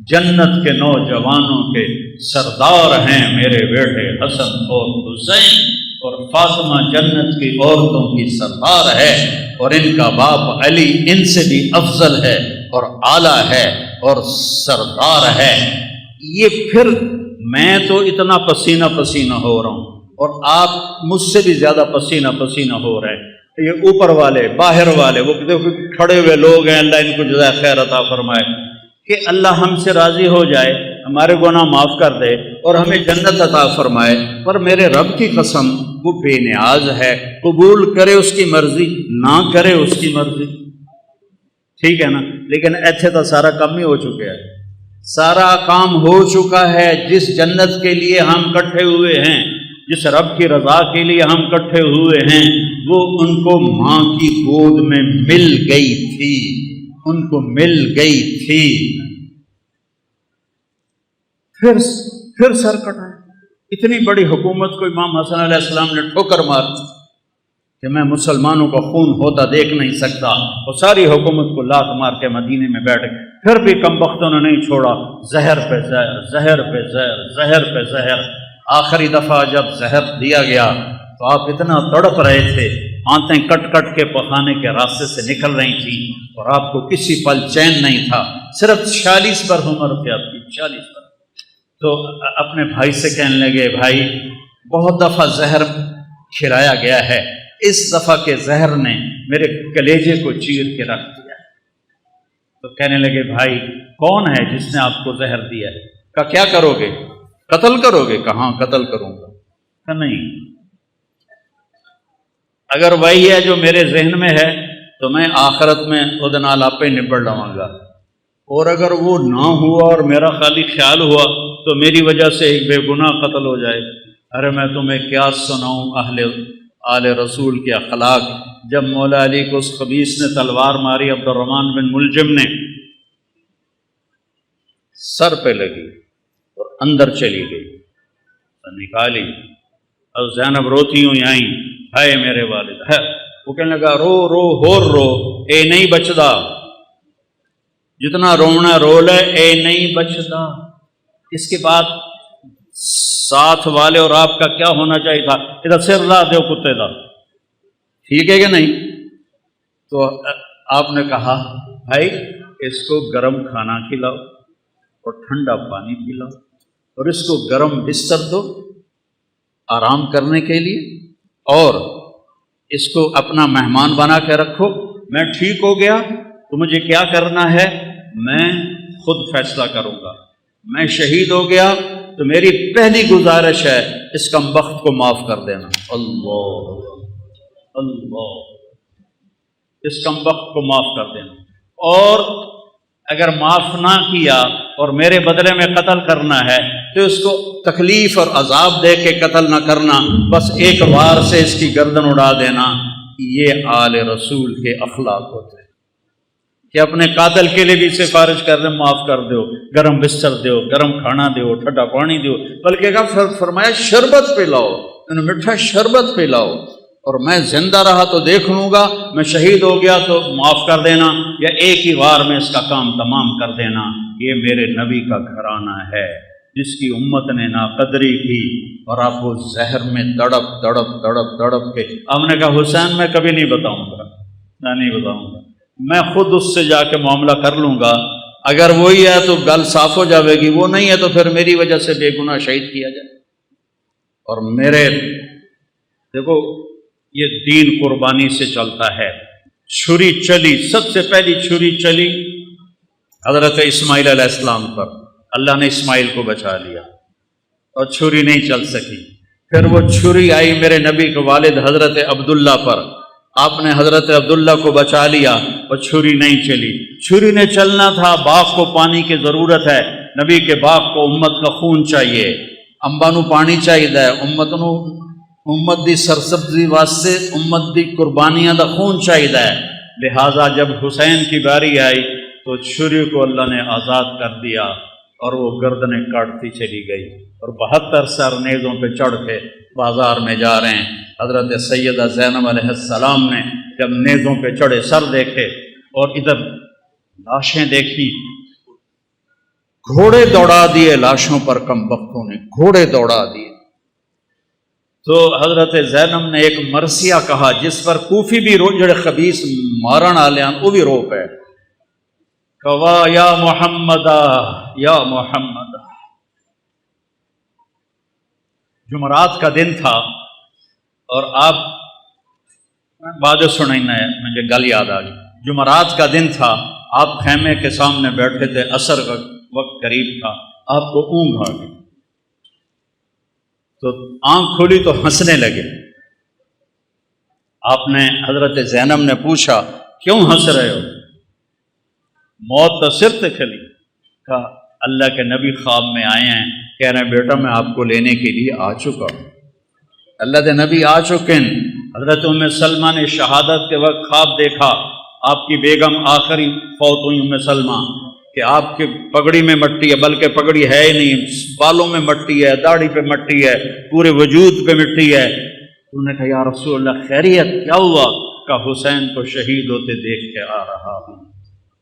جنت کے نوجوانوں کے سردار ہیں میرے بیٹے حسن اور حسین، اور فاطمہ جنت کی عورتوں کی سردار ہے، اور ان کا باپ علی ان سے بھی افضل ہے اور اعلیٰ ہے اور سردار ہے۔ یہ پھر میں تو اتنا پسینہ پسینہ ہو رہا ہوں اور آپ مجھ سے بھی زیادہ پسینہ پسینہ ہو رہے ہیں۔ یہ اوپر والے باہر والے وہ دیکھو کھڑے ہوئے لوگ ہیں، اللہ ان کو جزائے خیر عطا فرمائے، کہ اللہ ہم سے راضی ہو جائے، ہمارے گناہ معاف کر دے اور ہمیں جنت عطا فرمائے۔ پر میرے رب کی قسم وہ بے نیاز ہے، قبول کرے اس کی مرضی، نہ کرے اس کی مرضی، ٹھیک ہے نا؟ لیکن ایتھے تو سارا کام ہی ہو چکا ہے، سارا کام ہو چکا ہے۔ جس جنت کے لیے ہم کٹھے ہوئے ہیں، جس رب کی رضا کے لیے ہم کٹھے ہوئے ہیں، وہ ان کو ماں کی گود میں مل گئی تھی، ان کو مل گئی تھی۔ پھر سر کٹائے۔ اتنی بڑی حکومت کو امام حسن علیہ السلام نے ٹھوکر مار دی کہ میں مسلمانوں کا خون ہوتا دیکھ نہیں سکتا، اور ساری حکومت کو لات مار کے مدینے میں بیٹھ گئے۔ پھر بھی کم بختوں نے نہیں چھوڑا، زہر پہ زہر، زہر پہ زہر، زہر پہ زہر۔ آخری دفعہ جب زہر دیا گیا تو آپ اتنا تڑپ رہے تھے، آنتیں کٹ کٹ کے پخانے کے راستے سے نکل رہی تھیں، اور آپ کو کسی پل چین نہیں تھا۔ صرف 46 پر عمر تھی آپ کی، 46 پر۔ تو اپنے بھائی سے کہنے لگے، بھائی بہت دفعہ زہر کھلایا گیا ہے، اس دفعہ کے زہر نے میرے کلیجے کو چیر کے رکھ دیا ہے۔ تو کہنے لگے، بھائی کون ہے جس نے آپ کو زہر دیا ہے؟ کہا کیا کرو گے؟ قتل کرو گے؟ کہاں قتل کروں گا؟ کہ نہیں، اگر وہی ہے جو میرے ذہن میں ہے تو میں آخرت میں خود نال آپ پہ نبڑ لواں گا، اور اگر وہ نہ ہوا اور میرا خالی خیال ہوا تو میری وجہ سے ایک بے گناہ قتل ہو جائے۔ ارے میں تمہیں کیا سناؤں آل رسول کے اخلاق۔ جب مولا علی کو اس خبیث نے تلوار ماری، عبد الرحمن بن ملجم نے، سر پہ لگی اور اندر چلی گئی، نکالی، اور زینب روتی ہوئی آئیں، ہائے میرے والد ہے۔ وہ کہنے لگا، رو رو ہور رو، اے نہیں بچدا، جتنا رونا رو لے، اے نہیں بچدا۔ اس کے بعد ساتھ والے اور آپ کا کیا ہونا چاہیے تھا؟ ادھر سر لا دو کتے دا، ٹھیک ہے کہ نہیں؟ تو آپ نے کہا، بھائی اس کو گرم کھانا کھلاؤ اور ٹھنڈا پانی پلاؤ، اور اس کو گرم بستر دو آرام کرنے کے لیے، اور اس کو اپنا مہمان بنا کے رکھو۔ میں ٹھیک ہو گیا تو مجھے کیا کرنا ہے میں خود فیصلہ کروں گا۔ میں شہید ہو گیا تو میری پہلی گزارش ہے اس کمبخت کو معاف کر دینا۔ اللہ اللہ، اس کمبخت کو معاف کر دینا، اور اگر معاف نہ کیا اور میرے بدلے میں قتل کرنا ہے تو اس کو تکلیف اور عذاب دے کے قتل نہ کرنا، بس ایک وار سے اس کی گردن اڑا دینا۔ یہ آل رسول کے اخلاق ہوتے ہیں کہ اپنے قاتل کے لیے بھی سفارش کر دیں، معاف کر دو، گرم بستر دو، گرم کھانا دو، ٹھنڈا پانی دو، بلکہ فرمایا شربت پلاؤ، انہیں میٹھا شربت پلاؤ، اور میں زندہ رہا تو دیکھ لوں گا، میں شہید ہو گیا تو معاف کر دینا، یا ایک ہی بار میں اس کا کام تمام کر دینا۔ یہ میرے نبی کا گھرانہ ہے جس کی امت نے ناقدری کی، اور آپ وہ زہر میں تڑپ تڑپ تڑپ تڑپ کے، ہم نے کہا حسین میں کبھی نہیں بتاؤں گا، میں نہیں بتاؤں گا، میں خود اس سے جا کے معاملہ کر لوں گا، اگر وہی ہے تو گل صاف ہو جاوے گی، وہ نہیں ہے تو پھر میری وجہ سے بے گناہ شہید کیا جائے۔ اور میرے دیکھو یہ دین قربانی سے چلتا ہے۔ چھری چلی، سب سے پہلی چھری چلی حضرت اسماعیل علیہ السلام پر، اللہ نے اسماعیل کو بچا لیا اور چھری نہیں چل سکی۔ پھر وہ چھری آئی میرے نبی کے والد حضرت عبداللہ پر، آپ نے حضرت عبداللہ کو بچا لیا اور چھری نہیں چلی۔ چھری نے چلنا تھا، باغ کو پانی کی ضرورت ہے، نبی کے باغ کو امت کا خون چاہیے، انباں نوں پانی چاہیے، امت دی سرسبزی واسطے امت دی قربانیاں دا خون چاہیے۔ لہٰذا جب حسین کی باری آئی تو چھری کو اللہ نے آزاد کر دیا اور وہ گردنیں کاٹتی چلی گئی، اور 72 سر نیزوں پہ چڑھ کے بازار میں جا رہے ہیں۔ حضرت سیدہ زینب علیہ السلام نے جب نیزوں پہ چڑھے سر دیکھے اور ادھر لاشیں دیکھی، گھوڑے دوڑا دیے لاشوں پر، کم بختوں نے گھوڑے دوڑا دیے۔ تو حضرت زینب نے ایک مرثیہ کہا جس پر کوفی بھی جڑے خبیث مارن والے ہیں وہ بھی رو پے، کہا یا محمد یا محمد۔ جمعرات کا دن تھا اور آپ بعد سنائنا ہے، مجھے گل یاد آ گئی، جمعرات کا دن تھا، آپ خیمے کے سامنے بیٹھے تھے، عصر کا وقت قریب تھا، آپ کو اونگ آ گئی تو آنکھ کھولی تو ہنسنے لگے۔ آپ نے حضرت زینب نے پوچھا کیوں ہنس رہے ہو؟ موت تو سر پہ کھلی۔ کہا اللہ کے نبی خواب میں آئے ہیں، کہہ رہے ہیں بیٹا میں آپ کو لینے کے لیے آ چکا ہوں۔ اللہ کے نبی آ چکے ہیں۔ حضرت ام سلمہ نے شہادت کے وقت خواب دیکھا، آپ کی بیگم آخری فوت ہوئی ام سلمہ، کہ آپ کی پگڑی میں مٹی ہے، بلکہ پگڑی ہے ہی نہیں، بالوں میں مٹی ہے، داڑھی پہ مٹی ہے، پورے وجود پہ مٹی ہے۔ انہوں نے کہا یا رسول اللہ خیریت کیا ہوا؟ کہا حسین کو شہید ہوتے دیکھ کے آ رہا ہوں،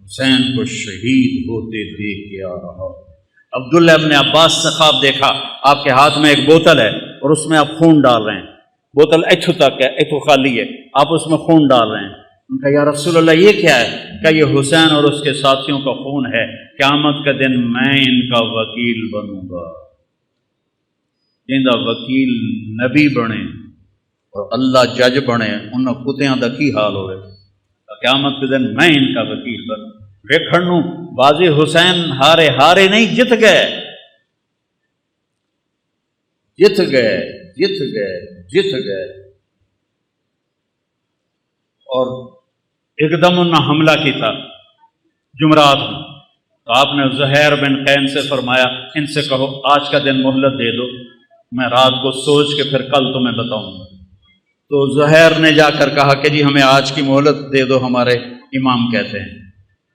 حسین کو شہید ہوتے دیکھ کے آ رہا ہوں۔ عبداللہ ابن عباس سے خواب دیکھا، آپ کے ہاتھ میں ایک بوتل ہے اور اس میں آپ خون ڈال رہے ہیں، بوتل ایتھو تک ہے، ایتھو خالی ہے، آپ اس میں خون ڈال رہے ہیں۔ ان کا یا رسول اللہ یہ کیا ہے؟ کہ یہ حسین اور اس کے ساتھیوں کا خون ہے، قیامت کا دن میں ان کا وکیل بنوں گا، ان کا وکیل نبی بنے اور اللہ جج بنے، ان کتیاں دا کی حال ہوئے، قیامت کے دن میں ان کا وکیل بنوں۔ ویکھن بازی حسین ہارے نہیں، جت گئے جت گئے جت گئے جت گئے۔ اور ایک دم انہوں نے حملہ کیا جمعرات میں، تو آپ نے زہیر بن قین سے فرمایا ان سے کہو آج کا دن مہلت دے دو، میں رات کو سوچ کے پھر کل تمہیں بتاؤں گا۔ تو زہیر نے جا کر کہا کہ جی ہمیں آج کی مہلت دے دو، ہمارے امام کہتے ہیں۔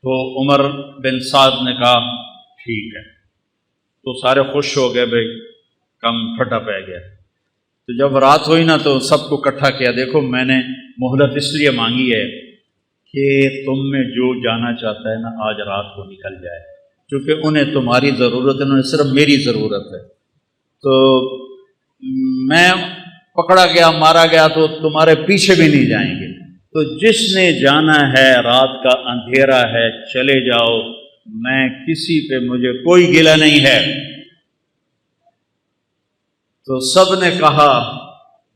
تو عمر بن سعد نے کہا ٹھیک ہے۔ تو سارے خوش ہو گئے، بھائی کم پھٹا پہ گیا۔ تو جب رات ہوئی نا تو سب کو اکٹھا کیا، دیکھو میں نے مہلت اس لیے مانگی ہے کہ تم میں جو جانا چاہتا ہے نا آج رات کو نکل جائے، چونکہ انہیں تمہاری ضرورت ہے، انہیں صرف میری ضرورت ہے۔ تو میں پکڑا گیا، مارا گیا تو تمہارے پیچھے بھی نہیں جائیں گے، تو جس نے جانا ہے رات کا اندھیرا ہے چلے جاؤ، میں کسی پہ مجھے کوئی گلہ نہیں ہے۔ تو سب نے کہا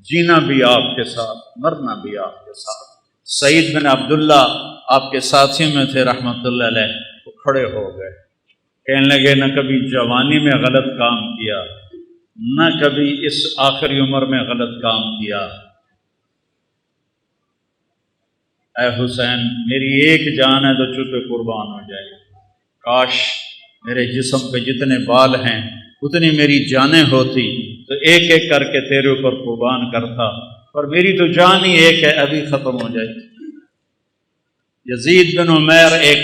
جینا بھی آپ کے ساتھ، مرنا بھی آپ کے ساتھ۔ سعید بن عبداللہ آپ کے ساتھیوں میں تھے رحمۃ اللہ علیہ، وہ کھڑے ہو گئے، کہنے لگے نہ کبھی جوانی میں غلط کام کیا، نہ کبھی اس آخری عمر میں غلط کام کیا۔ اے حسین میری ایک جان ہے تو چپے قربان ہو جائے، کاش میرے جسم پہ جتنے بال ہیں اتنی میری جانیں ہوتی تو ایک ایک کر کے تیرے اوپر قربان کرتا، پر میری تو جان ہی ایک ہے، ابھی ختم ہو جائے۔ یزید بن عمیر ایک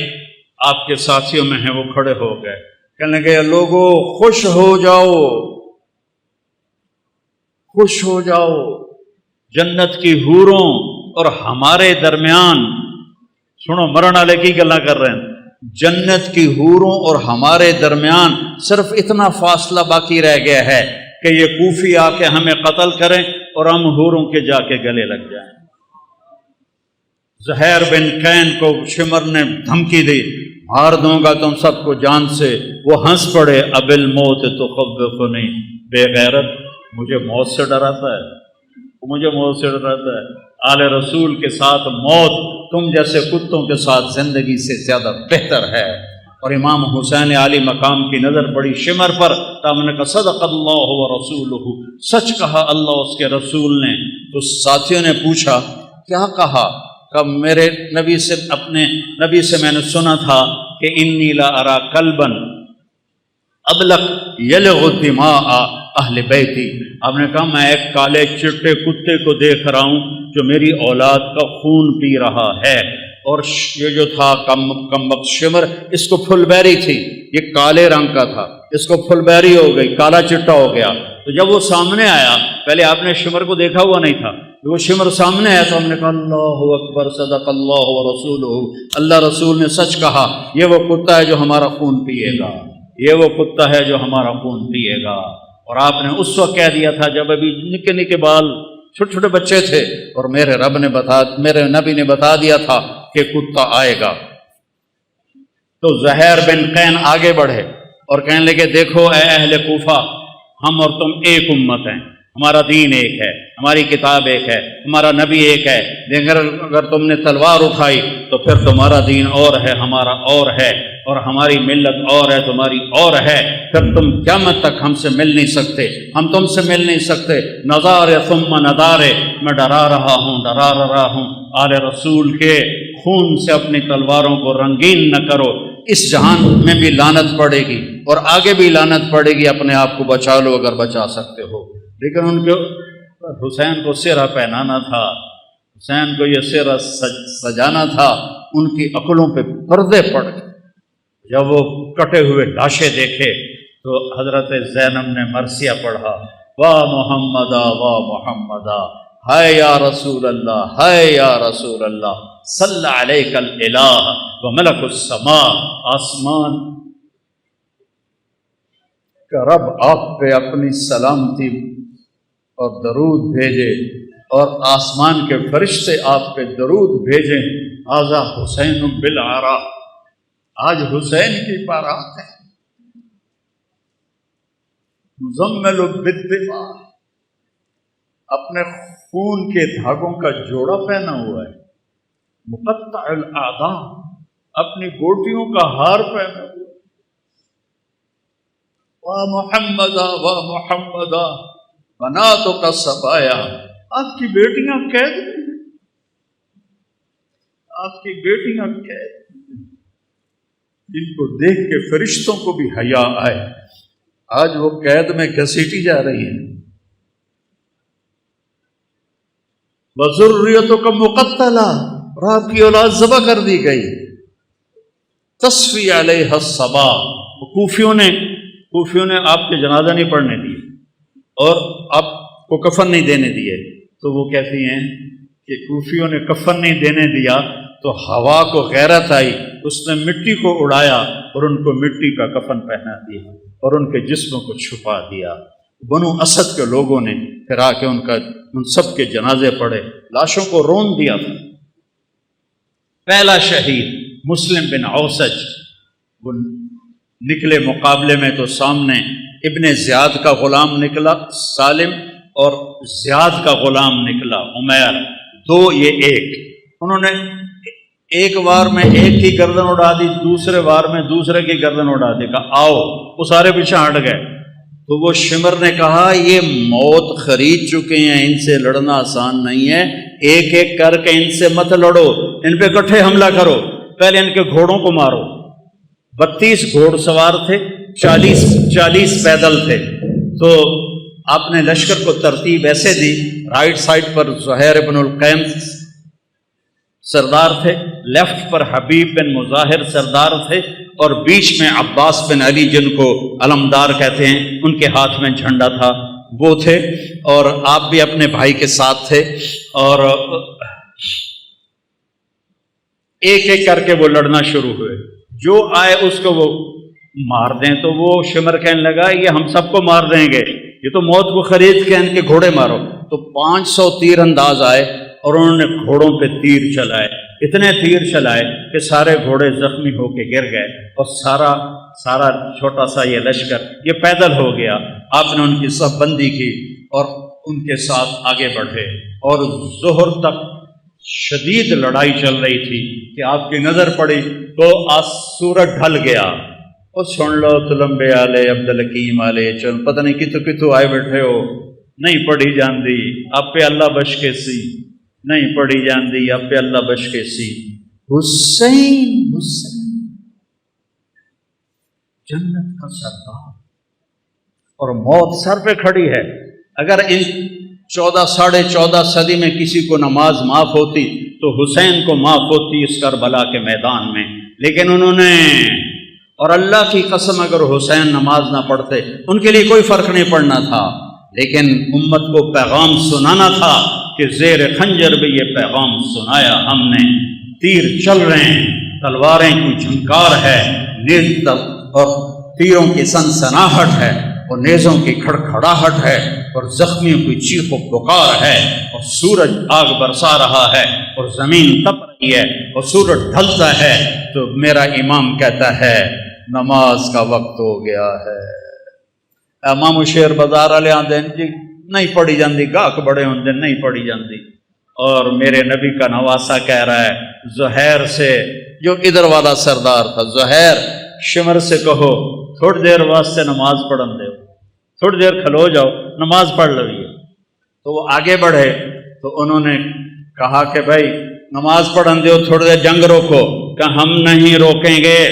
آپ کے ساتھیوں میں ہیں، وہ کھڑے ہو گئے، کہنے لگے لوگوں خوش ہو جاؤ، خوش ہو جاؤ جنت کی حوروں اور ہمارے درمیان، سنو مرن والے کی گلا کر رہے ہیں، جنت کی حوروں اور ہمارے درمیان صرف اتنا فاصلہ باقی رہ گیا ہے کہ یہ کوفی آ کے ہمیں قتل کریں اور ہم حوروں کے جا کے گلے لگ جائیں۔ زہیر بن قین کو شمر نے دھمکی دی، مار دوں گا تم سب کو جان سے، وہ ہنس پڑے، اب الموت تخوفنی، بے غیرت مجھے موت سے ڈراتا ہے، مجھے موت سے ڈراتا ہے۔ آل رسول کے ساتھ موت تم جیسے کتوں کے ساتھ زندگی سے زیادہ بہتر ہے۔ اور امام حسین عالی مقام کی نظر پڑی شمر پر، تو ہم نے کہا صدق اللہ و رسولہ، سچ کہا اللہ اس کے رسول نے۔ تو ساتھیوں نے پوچھا کیا کہا؟ کہ میرے نبی سے، اپنے نبی سے میں نے سنا تھا کہ انی لا ارا کلبا ابلق یلغ دماء اہل بیتی، آپ نے کہا میں ایک کالے چٹے کتے کو دیکھ رہا ہوں جو میری اولاد کا خون پی رہا ہے۔ اور یہ جو تھا کم وقت شمر، اس کو پھل بیری تھی، یہ کالے رنگ کا تھا، اس کو پھل بیری ہو گئی، کالا چٹا ہو گیا۔ تو جب وہ سامنے آیا، پہلے آپ نے شمر کو دیکھا ہوا نہیں تھا، وہ شمر سامنے آیا تو ہم نے کہا اللہ اکبر صدق اللہ و رسولہ، اللہ رسول نے سچ کہا، یہ وہ کتا ہے جو ہمارا خون پیے گا، یہ وہ کتا ہے جو ہمارا خون پیے گا۔ اور آپ نے اس وقت کہہ دیا تھا جب ابھی نکے نکے بال چھوٹے چھوٹے بچے تھے، اور میرے نبی نے بتا دیا تھا کہ کتا آئے گا۔ تو زہیر بن قین آگے بڑھے اور کہنے لگے دیکھو اے اہل کوفہ، ہم اور تم ایک امت ہیں، ہمارا دین ایک ہے، ہماری کتاب ایک ہے، ہمارا نبی ایک ہے، لیکن اگر تم نے تلوار اٹھائی تو پھر تمہارا دین اور ہے، ہمارا اور ہے، اور ہماری ملت اور ہے، تمہاری اور ہے، پھر تم قیامت تک ہم سے مل نہیں سکتے، ہم تم سے مل نہیں سکتے۔ نظارے ثم نظارے، میں ڈرا رہا ہوں آل رسول کے خون سے اپنی تلواروں کو رنگین نہ کرو، اس جہان میں بھی لعنت پڑے گی اور آگے بھی لعنت پڑے گی، اپنے آپ کو بچا لو اگر بچا سکتے ہو۔ لیکن ان کے حسین کو سہرا پہنانا تھا، حسین کو یہ سہرا سجانا تھا، ان کی عقلوں پہ پردے پڑ گئے۔ جب وہ کٹے ہوئے لاشیں دیکھے تو حضرت زینب نے مرثیہ پڑھا، واہ محمدا واہ محمدا، ہائے یا رسول اللہ، ہائے یا رسول اللہ، صلی علیک الالہ و ملک السماء، آسمان کا رب آپ پہ اپنی سلامتی اور درود بھیجے، اور آسمان کے فرشتے آپ پہ درود بھیجیں۔ ھذا حسین بالعراء، آج حسین کی بارات ہے، مزمل بالدماء، اپنے خون کے دھاگوں کا جوڑا پہنا ہوا ہے، مقطع الاعضاء، اپنی گوٹیوں کا ہار پہنا ہوا ہے، واہ محمدا واہ محمدا بناتک صبایا، آپ کی بیٹیاں قید ہیں، آپ کی بیٹیاں قید، جن کو دیکھ کے فرشتوں کو بھی حیا آئے، آج وہ قید میں گھسیٹی جا رہی ہیں۔ وَذُرِّيَّتُكَ مُقَتَّلَةٌ، اور آپ کی اولاد ذبح کر دی گئی۔ تَصْفِي عَلَيْهَا الصَّبَا، کوفیوں نے آپ کے جنازہ نہیں پڑھنے دیے اور آپ کو کفن نہیں دینے دیے، تو وہ کہتی ہیں کہ کوفیوں نے کفن نہیں دینے دیا تو ہوا کو غیرت آئی، اس نے مٹی کو اڑایا اور ان کو مٹی کا کفن پہنا دیا اور ان کے جسموں کو چھپا دیا۔ بنو اسد کے لوگوں نے پھر آ کے ان سب کے جنازے پڑھے، لاشوں کو رون دیا تھا۔ پہلا شہید مسلم بن اوسج، وہ نکلے مقابلے میں تو سامنے ابن زیاد کا غلام نکلا سالم، اور زیاد کا غلام نکلا عمیر، دو یہ ایک، انہوں نے ایک وار میں ایک کی گردن اڑا دی، دوسرے وار میں دوسرے کی گردن اڑا دی، کہا آؤ، وہ سارے پیچھے ہٹ گئے۔ تو وہ شمر نے کہا یہ موت خرید چکے ہیں، ان سے لڑنا آسان نہیں ہے، ایک ایک کر کے ان سے مت لڑو، ان پہ اکٹھے حملہ کرو، پہلے ان کے گھوڑوں کو مارو۔ 32 گھوڑ سوار تھے، 40 پیدل تھے، تو آپ نے لشکر کو ترتیب ایسے دی، رائٹ سائڈ پر زہیر بن القیم سردار تھے، لیفٹ پر حبیب بن مظاہر سردار تھے، اور بیچ میں عباس بن علی جن کو علمدار کہتے ہیں، ان کے ہاتھ میں جھنڈا تھا۔ وہ تھے، اور آپ بھی اپنے بھائی کے ساتھ تھے، اور ایک ایک کر کے وہ لڑنا شروع ہوئے، جو آئے اس کو وہ مار دیں۔ تو وہ شمر کہنے لگا یہ ہم سب کو مار دیں گے، یہ تو موت کو خرید کے ان کے گھوڑے مارو۔ تو 500 تیر انداز آئے اور انہوں نے گھوڑوں پہ تیر چلائے، اتنے تیر چلائے کہ سارے گھوڑے زخمی ہو کے گر گئے، اور سارا چھوٹا سا یہ لشکر یہ پیدل ہو گیا۔ آپ نے ان کی صف بندی کی اور ان کے ساتھ آگے بڑھے، اور ظہر تک شدید لڑائی چل رہی تھی کہ آپ کی نظر پڑی تو سورج ڈھل گیا، اور سن لو تلمبے آلے عبدالحکیم آلے چل، پتہ نہیں کتوں آئے بیٹھے ہو، نہیں پڑھی جاندی آپ پہ اللہ بش کے سی، نہیں پڑھی جاندی آپ پہ اللہ بش کے سی۔ حسین جنت کا سردار، اور موت سر پہ کھڑی ہے۔ اگر ان 14 صدی میں کسی کو نماز معاف ہوتی تو حسین کو معاف ہوتی اس کربلا کے میدان میں، لیکن انہوں نے، اور اللہ کی قسم اگر حسین نماز نہ پڑھتے ان کے لیے کوئی فرق نہیں پڑنا تھا، لیکن امت کو پیغام سنانا تھا کہ زیر خنجر بھی یہ پیغام سنایا ہم نے، تیر چل رہے ہیں، تلواریں کی جھنکار ہے، نیز اور تیروں کی سنسناہٹ ہے، اور نیزوں کی کھڑکھڑاہٹ ہے، اور زخمیوں کی چیخ و پکار ہے، اور سورج آگ برسا رہا ہے، اور زمین تپ رہی ہے، اور سورج ڈھلتا ہے، تو میرا امام کہتا ہے نماز کا وقت ہو گیا ہے۔ امام شیر بازار والے آدھے جی نہیں پڑھی جاندی، گاہک بڑے ہوندے نہیں پڑھی جاندی، اور میرے نبی کا نواسا کہہ رہا ہے زہیر سے، جو ادھر والا سردار تھا، زہیر شمر سے کہو تھوڑی دیر واسطے نماز پڑھن دے، تھوڑی دیر کھلو جاؤ نماز پڑھ لویے۔ تو وہ آگے بڑھے تو انہوں نے کہا کہ بھائی نماز پڑھن دو، تھوڑی دیر جنگ روکو، کہ ہم نہیں روکیں گے۔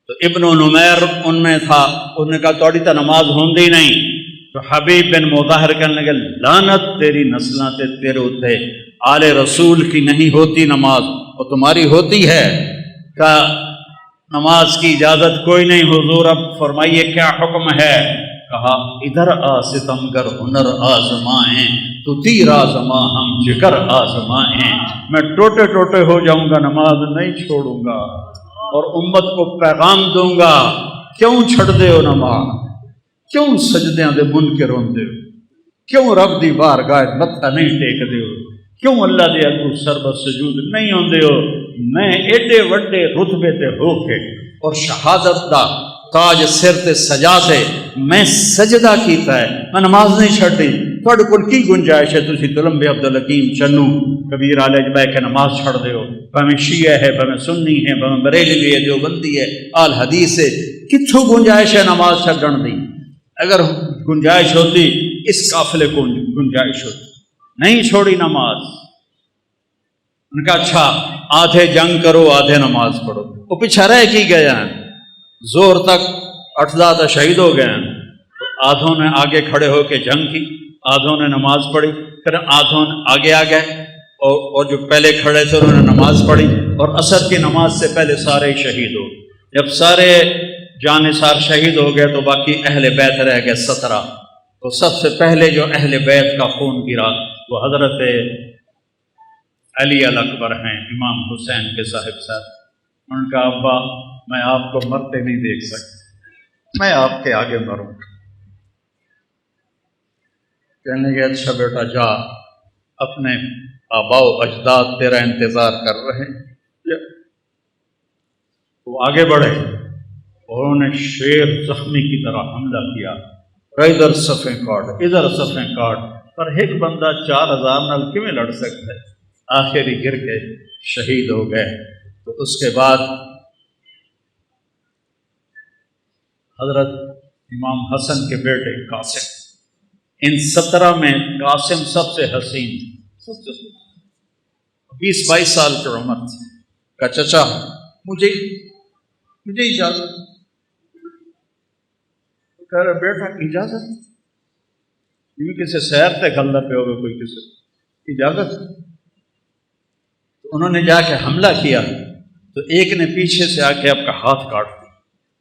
تو ابن نمیر ان میں تھا، انہوں نے کہا توڑی تا نماز ہوندی نہیں۔ تو حبیب بن مظاہر کہنے لگے لعنت تیری نسلاں تے تیرے اتے، آل رسول کی نہیں ہوتی نماز اور تمہاری ہوتی ہے۔ کہ نماز کی اجازت کوئی نہیں حضور، اب فرمائیے کیا حکم ہے؟ کہا ادھر آ ستمگر ہنر آزمائیں، تو تیر آزما ہم جگر آزمائیں، میں ٹوٹے ٹوٹے ہو جاؤں گا نماز نہیں چھوڑوں گا، اور امت کو پیغام دوں گا کیوں چھڑ دے ہو نماز، کیوں سجدیاں دے منکر ہوندے ہو، کیوں رب دی بارگاہ متھا نہیں ٹیک دے ہو، کیوں اللہ دے اگوں سربت سجود نہیں ہوندے ہو۔ میں ایڈے وڈے رتبے تے ہو کے اور شہادت دا تاج سر تے سجا تے میں سجدہ کیتا ہے، میں نماز نہیں چھڑی، تھوڑے کول کی گنجائش ہے تسی تلمبے عبدالحکیم چنو کبیر آلے بہ کے نماز چھڑ دے ہو، بھویں شیعہ ہے، بھویں سنی ہے، بھویں بریلوی ہے، دیوبندی ہے، آل حدیث ہے، کتھوں گنجائش ہے نماز چھڑن دی؟ اگر گنجائش ہوتی اس قافلے کو گنجائش ہوتی، نہیں چھوڑی نماز۔ ان کا اچھا آدھے جنگ کرو آدھے نماز پڑھو، وہ پیچھے رہ کی گئے ہیں، زور تک 8 شہید ہو گئے ہیں۔ آدھوں نے آگے کھڑے ہو کے جنگ کی، آدھوں نے نماز پڑھی، پھر آدھوں آگے آ گئے اور جو پہلے کھڑے تھے انہوں نے نماز پڑھی، اور عصر کی نماز سے پہلے سارے شہید ہو۔ جب سارے جانثار شہید ہو گئے تو باقی اہل بیت رہ گئے 17۔ تو سب سے پہلے جو اہل بیت کا خون گرا وہ حضرت علی الاکبر ہیں، امام حسین کے صاحب صاحب۔ ان کا ابا میں آپ کو مرتے نہیں دیکھ سکتا، میں آپ کے آگے مروں۔ کہنے لگے اچھا بیٹا جا، اپنے آباء و اجداد تیرا انتظار کر رہے ہیں۔ وہ آگے بڑھے اور انہوں نے شیر زخمی کی طرح حملہ کیا، ادھر صفیں کاٹ ادھر صفیں کاٹ، پر ایک بندہ 4000 نال کیویں لڑ سکتا ہے؟ آخری گر کے شہید ہو گئے۔ تو اس کے بعد حضرت امام حسن کے بیٹے قاسم، ان 17 میں قاسم سب سے حسین، 20-22 سال کی عمر تھی۔ کہ چچا مجھے اجازت، کہہ رہے بیٹا اجازت؟ یہ کسی سیر تے گھلدا پہ ہوگا کوئی کسی اجازت؟ تو انہوں نے جا کے حملہ کیا تو ایک نے پیچھے سے آ کے آپ کا ہاتھ کاٹ دیا،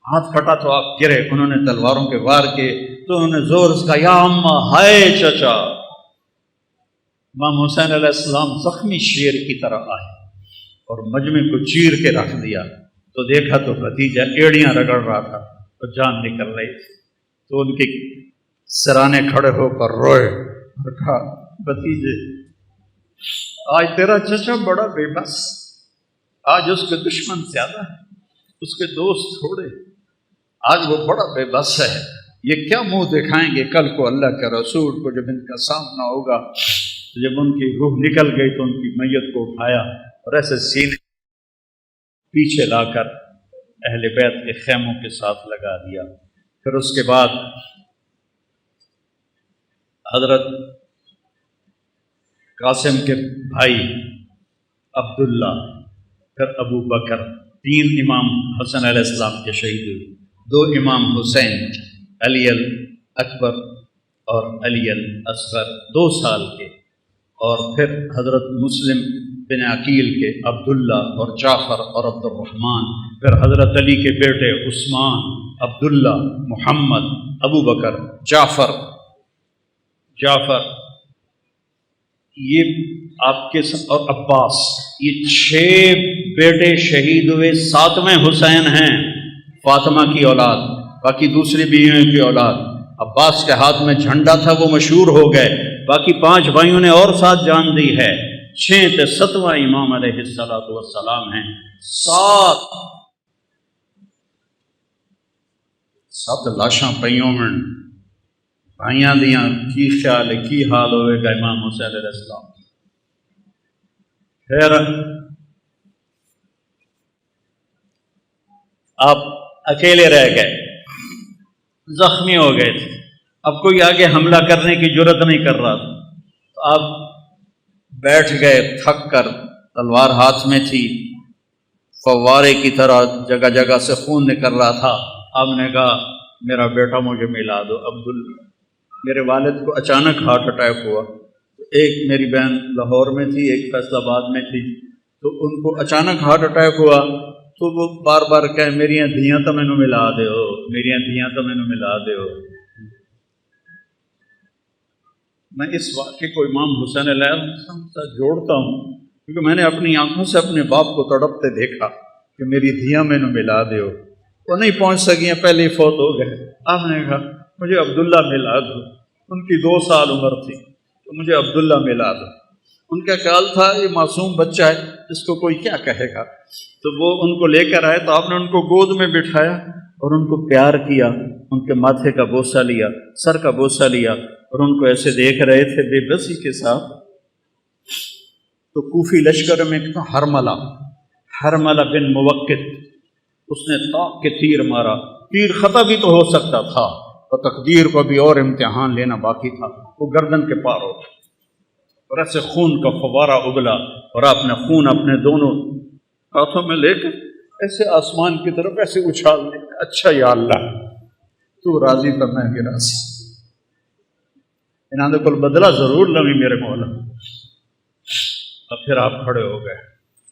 ہاتھ کٹا تو آپ گرے، انہوں نے تلواروں کے وار کے تو انہوں نے زور سے کہا یا اماں ہائے چچا. امام حسین علیہ السلام زخمی شیر کی طرح آئے اور مجمع کو چیر کے رکھ دیا. تو دیکھا تو بھتیجا ایڑیاں رگڑ رہا تھا تو جان نکل رہی تھی. تو ان کے سرانے کھڑے ہو کر روئے اور کہا بھتیجے آج تیرا چچا بڑا بے بس، آج اس کے دشمن زیادہ ہے، اس کے دوست تھوڑے، آج وہ بڑا بے بس ہے. یہ کیا منہ دکھائیں گے کل کو اللہ کے رسول کو جب ان کا سامنا ہوگا. جب ان کی روح نکل گئی تو ان کی میت کو اٹھایا اور ایسے سینے پیچھے لا کر اہل بیت کے خیموں کے ساتھ لگا دیا. پھر اس کے بعد حضرت قاسم کے بھائی عبداللہ، پھر ابو بکر، 3 امام حسن علیہ السلام کے شہید ہوئے، 2 امام حسین، علی الاکبر اور علی الاصغر 2 سال کے، اور پھر حضرت مسلم بن عقیل کے عبداللہ اور جعفر اور عبد الرحمن، پھر حضرت علی کے بیٹے عثمان، عبداللہ، محمد، ابو بکر، جعفر یہ آپ کے اور عباس، یہ 6 بیٹے شہید ہوئے. 7ویں حسین ہیں فاطمہ کی اولاد، باقی دوسری بیویوں کی اولاد. عباس کے ہاتھ میں جھنڈا تھا، وہ مشہور ہو گئے. باقی 5 بھائیوں نے اور ساتھ جان دی ہے. 6 تے 7واں امام علیہ السلام ہیں. 7 لاشاں پئیوں میں بھائیاں دیاں کی خیال ہے کی حال ہوئے گا امام حسین علیہ السلام. پھر آپ اکیلے رہ گئے، زخمی ہو گئے تھے، اب کوئی آگے حملہ کرنے کی جرت نہیں کر رہا تھا. تو آپ بیٹھ گئے تھک کر، تلوار ہاتھ میں تھی، فوارے کی طرح جگہ جگہ سے خون نکل رہا تھا. آپ نے کہا میرا بیٹا مجھے ملا دو عبداللہ. میرے والد کو اچانک ہارٹ اٹیک ہوا. ایک میری بہن لاہور میں تھی، ایک فیصل آباد میں تھی، تو ان کو اچانک ہارٹ اٹیک ہوا. تو وہ بار بار کہے میری دھیاں تو مینوں ملا دیو، میری دھیاں تو مینوں ملا دیو. میں اس واقعے کو امام حسین علیہ السلام سے جوڑتا ہوں کیونکہ میں نے اپنی آنکھوں سے اپنے باپ کو تڑپتے دیکھا کہ میری دھیاں مینوں ملا دیو. وہ نہیں پہنچ سکیں، پہلے ہی فوت ہو گئے. آپ نے کہا مجھے عبداللہ ملا دو. ان کی 2 سال عمر تھی تو مجھے عبداللہ ملا دو. ان کا خیال تھا یہ معصوم بچہ ہے، اس کو کوئی کیا کہے گا. تو وہ ان کو لے کر آئے تو آپ نے ان کو گود میں بٹھایا اور ان کو پیار کیا، ان کے ماتھے کا بوسہ لیا، سر کا بوسہ لیا، اور ان کو ایسے دیکھ رہے تھے بے بسی کے ساتھ. تو کوفی لشکر میں ایک تھا حرملہ بن موقت، اس نے طاق کے تیر مارا. تیر خطا بھی تو ہو سکتا تھا اور تقدیر کو بھی اور امتحان لینا باقی تھا. وہ گردن کے پار ہو اور ایسے خون کا فوارہ ابلا، اور آپ نے خون اپنے دونوں ہاتھوں میں لے کر ایسے آسمان کی طرف ایسے اچھال دیا. اچھا یا اللہ تو راضی تو میں بھی راضی، انہوں نے کل بدلہ ضرور لوی میرے مولا. اب پھر آپ کھڑے ہو گئے.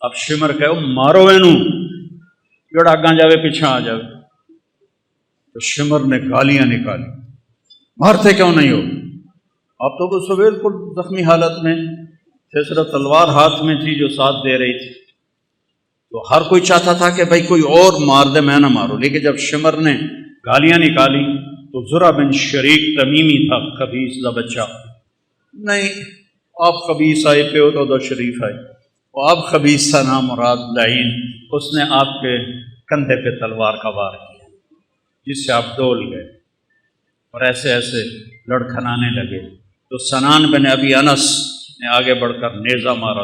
اب شمر کہو مارو اینو جڑا اگاں جاوے پیچھے آ جاوے. تو شمر نے گالیاں نکالی، مارتے کیوں نہیں ہو؟ آپ تو وہ سویل کو زخمی حالت میں تھے، صرف تلوار ہاتھ میں تھی جو ساتھ دے رہی تھی. تو ہر کوئی چاہتا تھا کہ بھائی کوئی اور مار دے، میں نہ مارو. لیکن جب شمر نے گالیاں نکالی تو زرع بن شریک تمیمی تھا، خبیث کا بچہ. نہیں آپ خبیث آئے پہ ہو تو شریف آئے. وہ آپ خبیث تھا نام مراد لعین. اس نے آپ کے کندھے پہ تلوار کا وار کیا جس سے آپ ڈول گئے اور ایسے ایسے لڑکھنانے لگے. تو سنان بن ابی انس نے آگے بڑھ کر نیزہ مارا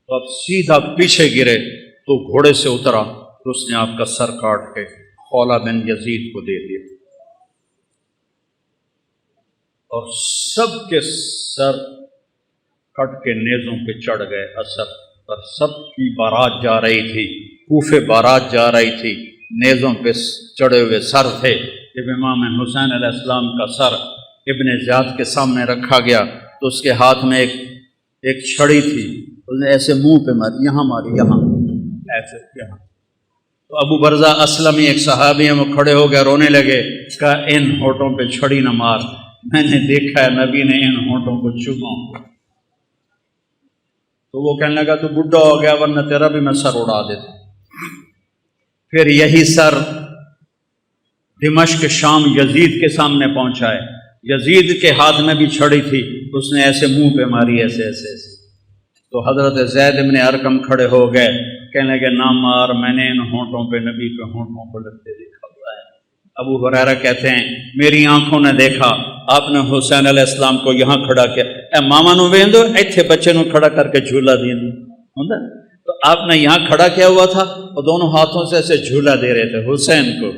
تو اب سیدھا پیچھے گرے تو گھوڑے سے اترا تو اس نے آپ کا سر کاٹ کے خولہ بن یزید کو دے دیا. اور سب کے سر کٹ کے نیزوں پہ چڑھ گئے. اثر پر سب کی بارات جا رہی تھی، کوفے بارات جا رہی تھی، نیزوں پہ چڑھے ہوئے سر تھے. جب امام حسین علیہ السلام کا سر ابن زیاد کے سامنے رکھا گیا تو اس کے ہاتھ میں ایک چھڑی تھی. اس نے ایسے منہ پہ ماری، یہاں ماری، یہاں ایسے، یہاں تو ابو برزہ اسلمی ایک صحابی ہیں، وہ کھڑے ہو گئے، رونے لگے، کہا ان ہونٹوں پہ چھڑی نہ مار، میں نے دیکھا ہے نبی نے ان ہونٹوں کو چوما۔ تو وہ کہنے لگا تو بڈھا ہو گیا، ورنہ تیرا بھی میں سر اڑا دیتا۔ پھر یہی سر دمشق شام یزید کے سامنے پہنچا ہے، یزید کے ہاتھ میں بھی چھڑی تھی، اس نے ایسے منہ پہ ماری، ایسے ایسے ایسے۔ تو حضرت زید بن ارقم کھڑے ہو گئے، کہنے لگے نہ مار، میں نے ان ہونٹوں پہ نبی کے ہونٹوں کو لگتے دیکھا ہوا ہے۔ ابو ہریرہ کہتے ہیں میری آنکھوں نے دیکھا آپ نے حسین علیہ السلام کو یہاں کھڑا کیا، اے ماما نو ویندو ایتھے بچے نو کھڑا کر کے جھولا دیندو ہوندا، تو آپ نے یہاں کھڑا کیا ہوا تھا اور دونوں ہاتھوں سے ایسے جھولا دے رہے تھے حسین کو،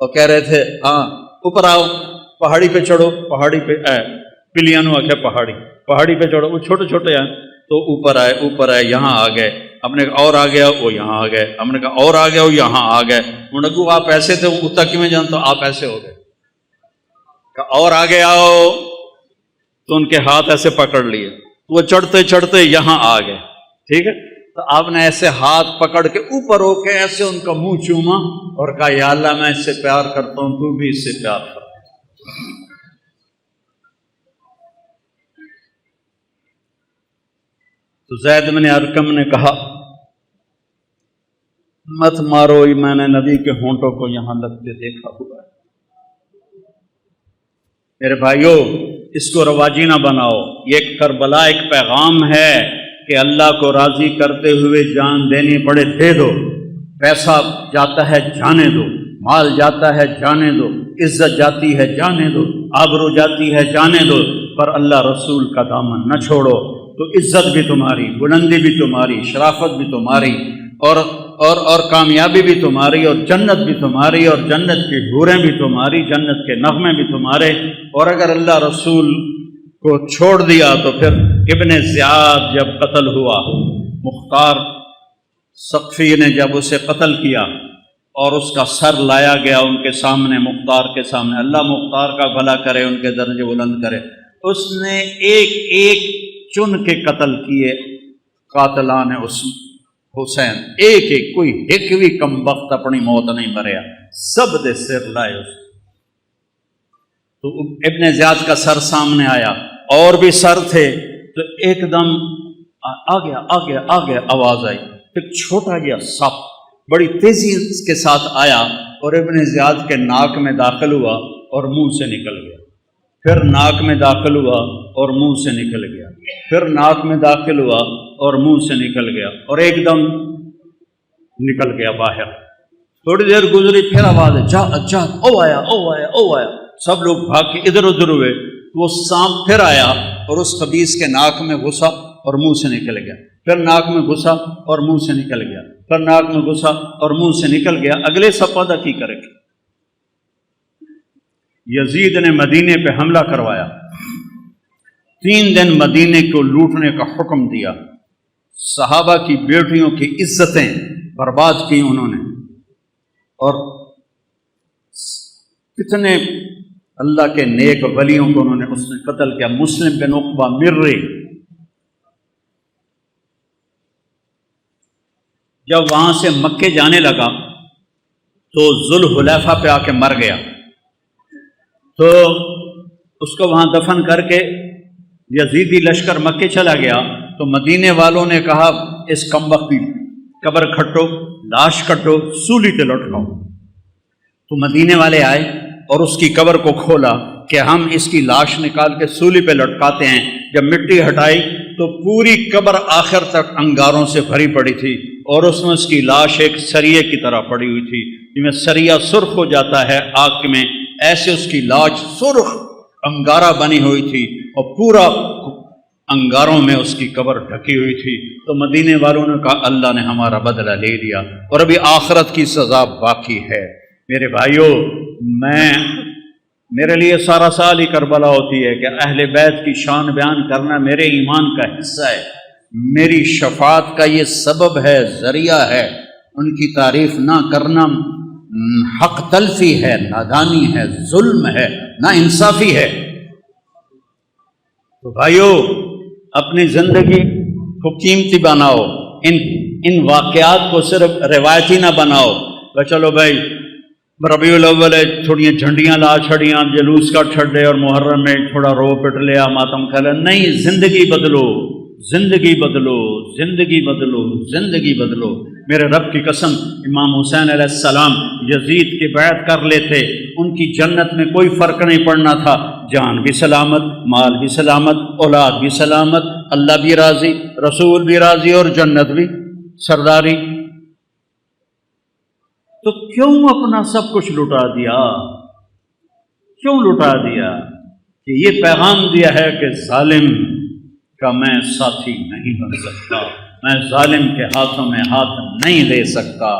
اور کہہ رہے تھے ہاں اوپر آؤ، پہاڑی پہ چڑھو، پہاڑی پہ پلیانو آکھے پہاڑی پہ چڑھو، وہ چھوٹے چھوٹے ہیں تو اوپر آئے یہاں آ گئے، ہم نے کہا اور آ گیا، وہ یہاں آ گئے، ہم نے کہا اور آ گیا، وہ یہاں آ گئے، انہوں نے کہا آپ ایسے تھے وہ تک میں جان تو آپ ایسے ہو گئے، کہا اور آگے آؤ، تو ان کے ہاتھ ایسے پکڑ لیے، وہ چڑھتے چڑھتے یہاں آ گئے، ٹھیک ہے، تو آپ نے ایسے ہاتھ پکڑ کے اوپر ہو کے ایسے ان کا منہ چوما اور کہا یا اللہ میں اس سے پیار کرتا ہوں، تو بھی اس سے پیار کر۔ تو زید بن ارقم نے کہا مت مارو، میں نے نبی کے ہونٹوں کو یہاں لگتے دیکھا ہوا ہے۔ میرے بھائیو اس کو رواجی نہ بناؤ، یہ کربلا ایک پیغام ہے کہ اللہ کو راضی کرتے ہوئے جان دینی پڑے دے دو، پیسہ جاتا ہے جانے دو، مال جاتا ہے جانے دو، عزت جاتی ہے جانے دو، آبرو جاتی ہے جانے دو، پر اللہ رسول کا دامن نہ چھوڑو، تو عزت بھی تمہاری، بلندی بھی تمہاری، شرافت بھی تمہاری، اور کامیابی بھی تمہاری، اور جنت بھی تمہاری، اور جنت کی حوریں بھی تمہاری، جنت کے نغمے بھی تمہارے۔ اور اگر اللہ رسول کو چھوڑ دیا تو پھر ابن زیاد جب قتل ہوا، مختار ثقفی نے جب اسے قتل کیا اور اس کا سر لایا گیا ان کے سامنے، مختار کے سامنے، اللہ مختار کا بھلا کرے، ان کے درجے بلند کرے، اس نے ایک ایک چن کے قتل کیے قاتلان حسین، ایک ایک، کوئی ایک بھی کم وقت اپنی موت نہیں مریا، سب دے سر لائے اس۔ تو ابن زیاد کا سر سامنے آیا، اور بھی سر تھے، تو ایک دم آ گیا آواز آئی، ایک چھوٹا گیا سپ بڑی تیزی کے ساتھ آیا اور ابن زیاد کے ناک میں داخل ہوا اور منہ سے نکل گیا، پھر ناک میں داخل ہوا اور منہ سے نکل گیا، پھر ناک میں داخل ہوا اور منہ سے نکل گیا، اور ایک دم نکل گیا باہر۔ تھوڑی دیر گزری پھر آواز ہے جا او آیا، سب لوگ بھاگ کے ادھر ادھر ہوئے، وہ سانپ پھر آیا اور اس خبیث کے ناک میں گھسا اور منہ سے نکل گیا، پھر ناک میں گھسا اور منہ سے نکل گیا، پھر ناک میں گھسا اور منہ سے نکل گیا۔ اگلے سپادہ کی کرے گا؟ یزید نے مدینے پہ حملہ کروایا، 3 دن مدینے کو لوٹنے کا حکم دیا، صحابہ کی بیٹیوں کی عزتیں برباد کی انہوں نے، اور کتنے اللہ کے نیک ولیوں کو انہوں نے اس نے قتل کیا۔ مسلم بن عقبہ مرری جب وہاں سے مکے جانے لگا تو ذوالحلیفہ پہ آ کے مر گیا، تو اس کو وہاں دفن کر کے یزیدی لشکر مکے چلا گیا، تو مدینے والوں نے کہا اس کمبخت کی قبر کھٹو، لاش کٹو، سولی پہ لٹکاؤ۔ تو مدینے والے آئے اور اس کی قبر کو کھولا کہ ہم اس کی لاش نکال کے سولی پہ لٹکاتے ہیں۔ جب مٹی ہٹائی تو پوری قبر آخر تک انگاروں سے بھری پڑی تھی، اور اس میں اس کی لاش ایک سریے کی طرح پڑی ہوئی تھی، جس میں سریا سرخ ہو جاتا ہے آگ میں، ایسے اس کی لاش سرخ انگارہ بنی ہوئی تھی، اور پورا انگاروں میں اس کی قبر ڈھکی ہوئی تھی۔ تو مدینے والوں نے کہا اللہ نے ہمارا بدلہ لے لیا، اور ابھی آخرت کی سزا باقی ہے۔ میرے بھائیوں، میرے لیے سارا سال ہی کربلا ہوتی ہے کہ اہل بیت کی شان بیان کرنا میرے ایمان کا حصہ ہے، میری شفاعت کا یہ سبب ہے، ذریعہ ہے۔ ان کی تعریف نہ کرنا حق تلفی ہے، نادانی ہے، ظلم ہے، نا انصافی ہے۔ تو بھائیو، اپنی زندگی کو قیمتی بناؤ، ان ان واقعات کو صرف روایتی نہ بناؤ کہ چلو بھائی ربیع الاول تھوڑی جھنڈیاں لا چھڑیاں، جلوس کا چھڑے، اور محرم میں تھوڑا رو پٹ لیا، ماتم کھلا. نہیں، زندگی بدلو، زندگی بدلو، زندگی بدلو، زندگی بدلو. میرے رب کی قسم، امام حسین علیہ السلام یزید کی بیعت کر لیتے، ان کی جنت میں کوئی فرق نہیں پڑنا تھا. جان بھی سلامت، مال بھی سلامت، اولاد بھی سلامت، اللہ بھی راضی، رسول بھی راضی، اور جنت بھی سرداری. تو کیوں اپنا سب کچھ لٹا دیا؟ کیوں لٹا دیا؟ کہ یہ پیغام دیا ہے کہ ظالم کا میں ساتھی نہیں بن سکتا، میں ظالم کے ہاتھوں میں ہاتھ نہیں دے سکتا.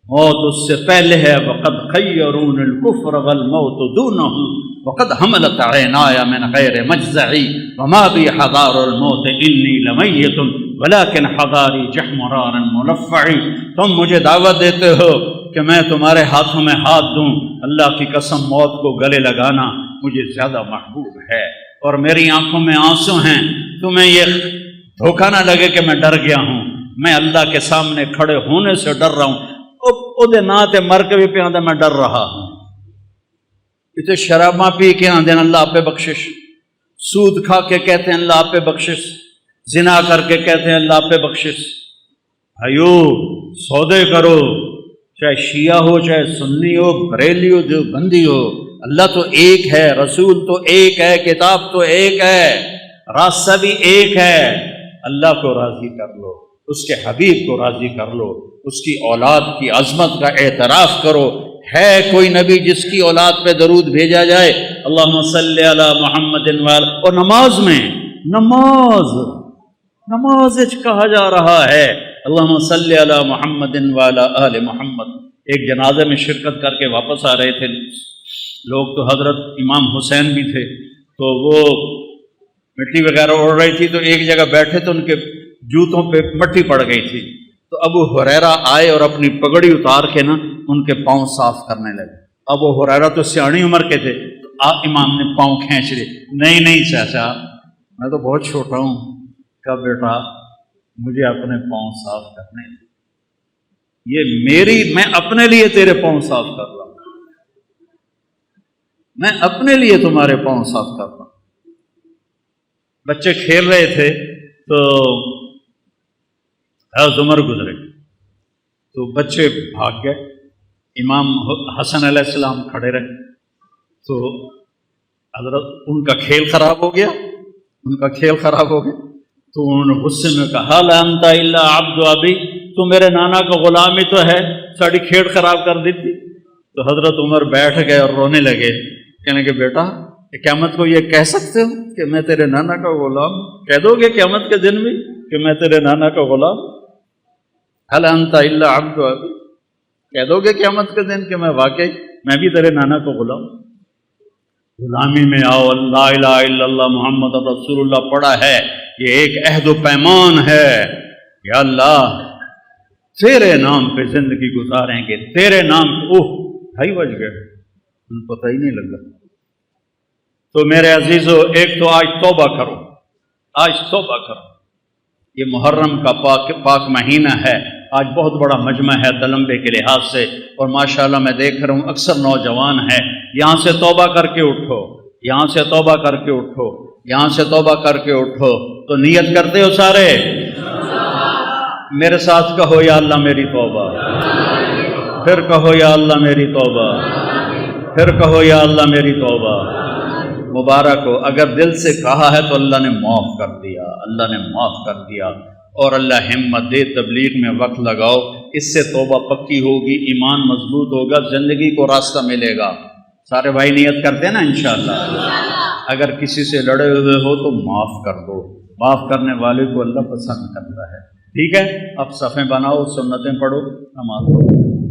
موت اس سے پہلے ہے. وقد خیرون الکفر والموت دونہ وقد حملت عینایا من غیر مجزعی وما بی حضار الموت انی لمیت ولکن حضاری جحمرار ملفعی. تم مجھے دعوت دیتے ہو کہ میں تمہارے ہاتھوں میں ہاتھ دوں. اللہ کی قسم، موت کو گلے لگانا مجھے زیادہ محبوب ہے، اور میری آنکھوں میں آنسو ہیں. تمہیں یہ دھوکہ نہ لگے کہ میں ڈر گیا ہوں. میں اللہ کے سامنے کھڑے ہونے سے ڈر رہا ہوں. او نا تے مر کے بھی پہ آدھا میں ڈر رہا ہوں. اتنے شراباں پی کے آدھے اللہ آپ پہ بخشش، سود کھا کے کہتے ہیں اللہ آپ پہ بخشش، زنا کر کے کہتے ہیں اللہ آپ پہ بخشش. بھائیو، سودے کرو، چاہے شیعہ ہو، چاہے سنی ہو، بریلی ہو، جو بندی ہو. اللہ تو ایک ہے، رسول تو ایک ہے، کتاب تو ایک ہے، راستہ بھی ایک ہے. اللہ کو راضی کر لو، اس کے حبیب کو راضی کر لو، اس کی اولاد کی عظمت کا اعتراف کرو. ہے کوئی نبی جس کی اولاد پہ درود بھیجا جائے؟ اللہم صلی علی محمد وعلی. اور نماز میں نماز کہا جا رہا ہے اللہم صلی علی محمد وعلی آل محمد. ایک جنازے میں شرکت کر کے واپس آ رہے تھے لوگ، تو حضرت امام حسین بھی تھے، تو وہ مٹی وغیرہ اڑ رہی تھی، تو ایک جگہ بیٹھے تو ان کے جوتوں پہ مٹی پڑ گئی تھی. تو ابو ہریرہ آئے اور اپنی پگڑی اتار کے ان کے پاؤں صاف کرنے لگے. ابو ہریرہ تو سیاਣੀ عمر کے تھے، تو امام نے پاؤں کھینچ لیے. نہیں چاچا، میں تو بہت چھوٹا ہوں. کہا بیٹا مجھے اپنے پاؤں صاف کرنے، یہ میں اپنے لیے تیرے پاؤں صاف کر رہا ہوں، میں اپنے لیے تمہارے پاؤں صاف کر رہا ہوں. بچے کھیل رہے تھے تو عمر گزرے، تو بچے بھاگ گئے. امام حسن علیہ السلام کھڑے رہے، تو حضرت ان کا کھیل خراب ہو گیا. تو انہوں نے غصے میں کہا لا انت الا عبد ابی، تو میرے نانا کا غلام ہی تو ہے، ساری کھیل خراب کر دی تھی. تو حضرت عمر بیٹھ گئے اور رونے لگے، کہنے کہ بیٹا قیامت کو یہ کہہ سکتے ہو کہ میں تیرے نانا کا غلام؟ کہہ دو گے قیامت کے دن بھی کہ میں تیرے نانا کا غلام؟ هل انت الا عبد ابی، کہہ دو گے قیامت کے دن کہ میں واقعی میں بھی تیرے نانا کا غلام؟ غلامی میں آؤ، لا الہ الا اللہ محمد رسول اللہ پڑھا ہے، یہ ایک عہد و پیمان ہے. یا اللہ تیرے نام پہ زندگی گزاریں گے، تیرے نام پہ. بھائی بج گئے، ان پتہ ہی نہیں لگا. تو میرے عزیزو، ایک تو آج توبہ کرو، یہ محرم کا پاک مہینہ ہے. آج بہت بڑا مجمع ہے دلمبے کے لحاظ سے، اور ماشاءاللہ میں دیکھ رہا ہوں اکثر نوجوان ہیں. یہاں سے توبہ کر کے اٹھو، یہاں سے توبہ کر کے اٹھو، یہاں سے توبہ کر کے اٹھو. تو نیت کرتے ہو سارے؟ میرے ساتھ کہو یا اللہ میری توبہ، پھر کہو یا اللہ میری توبہ، پھر کہو یا اللہ میری توبہ. مبارک ہو. اگر دل سے کہا ہے تو اللہ نے معاف کر دیا، اللہ نے معاف کر دیا. اور اللہ ہمت دے، تبلیغ میں وقت لگاؤ، اس سے توبہ پکی ہوگی، ایمان مضبوط ہوگا، زندگی کو راستہ ملے گا. سارے بھائی نیت کرتے ہیں نا انشاءاللہ. اگر کسی سے لڑے ہوئے ہو تو معاف کر دو، معاف کرنے والے کو اللہ پسند کرتا ہے. ٹھیک ہے، اب صفیں بناؤ، سنتیں پڑھو، نماز پڑھو.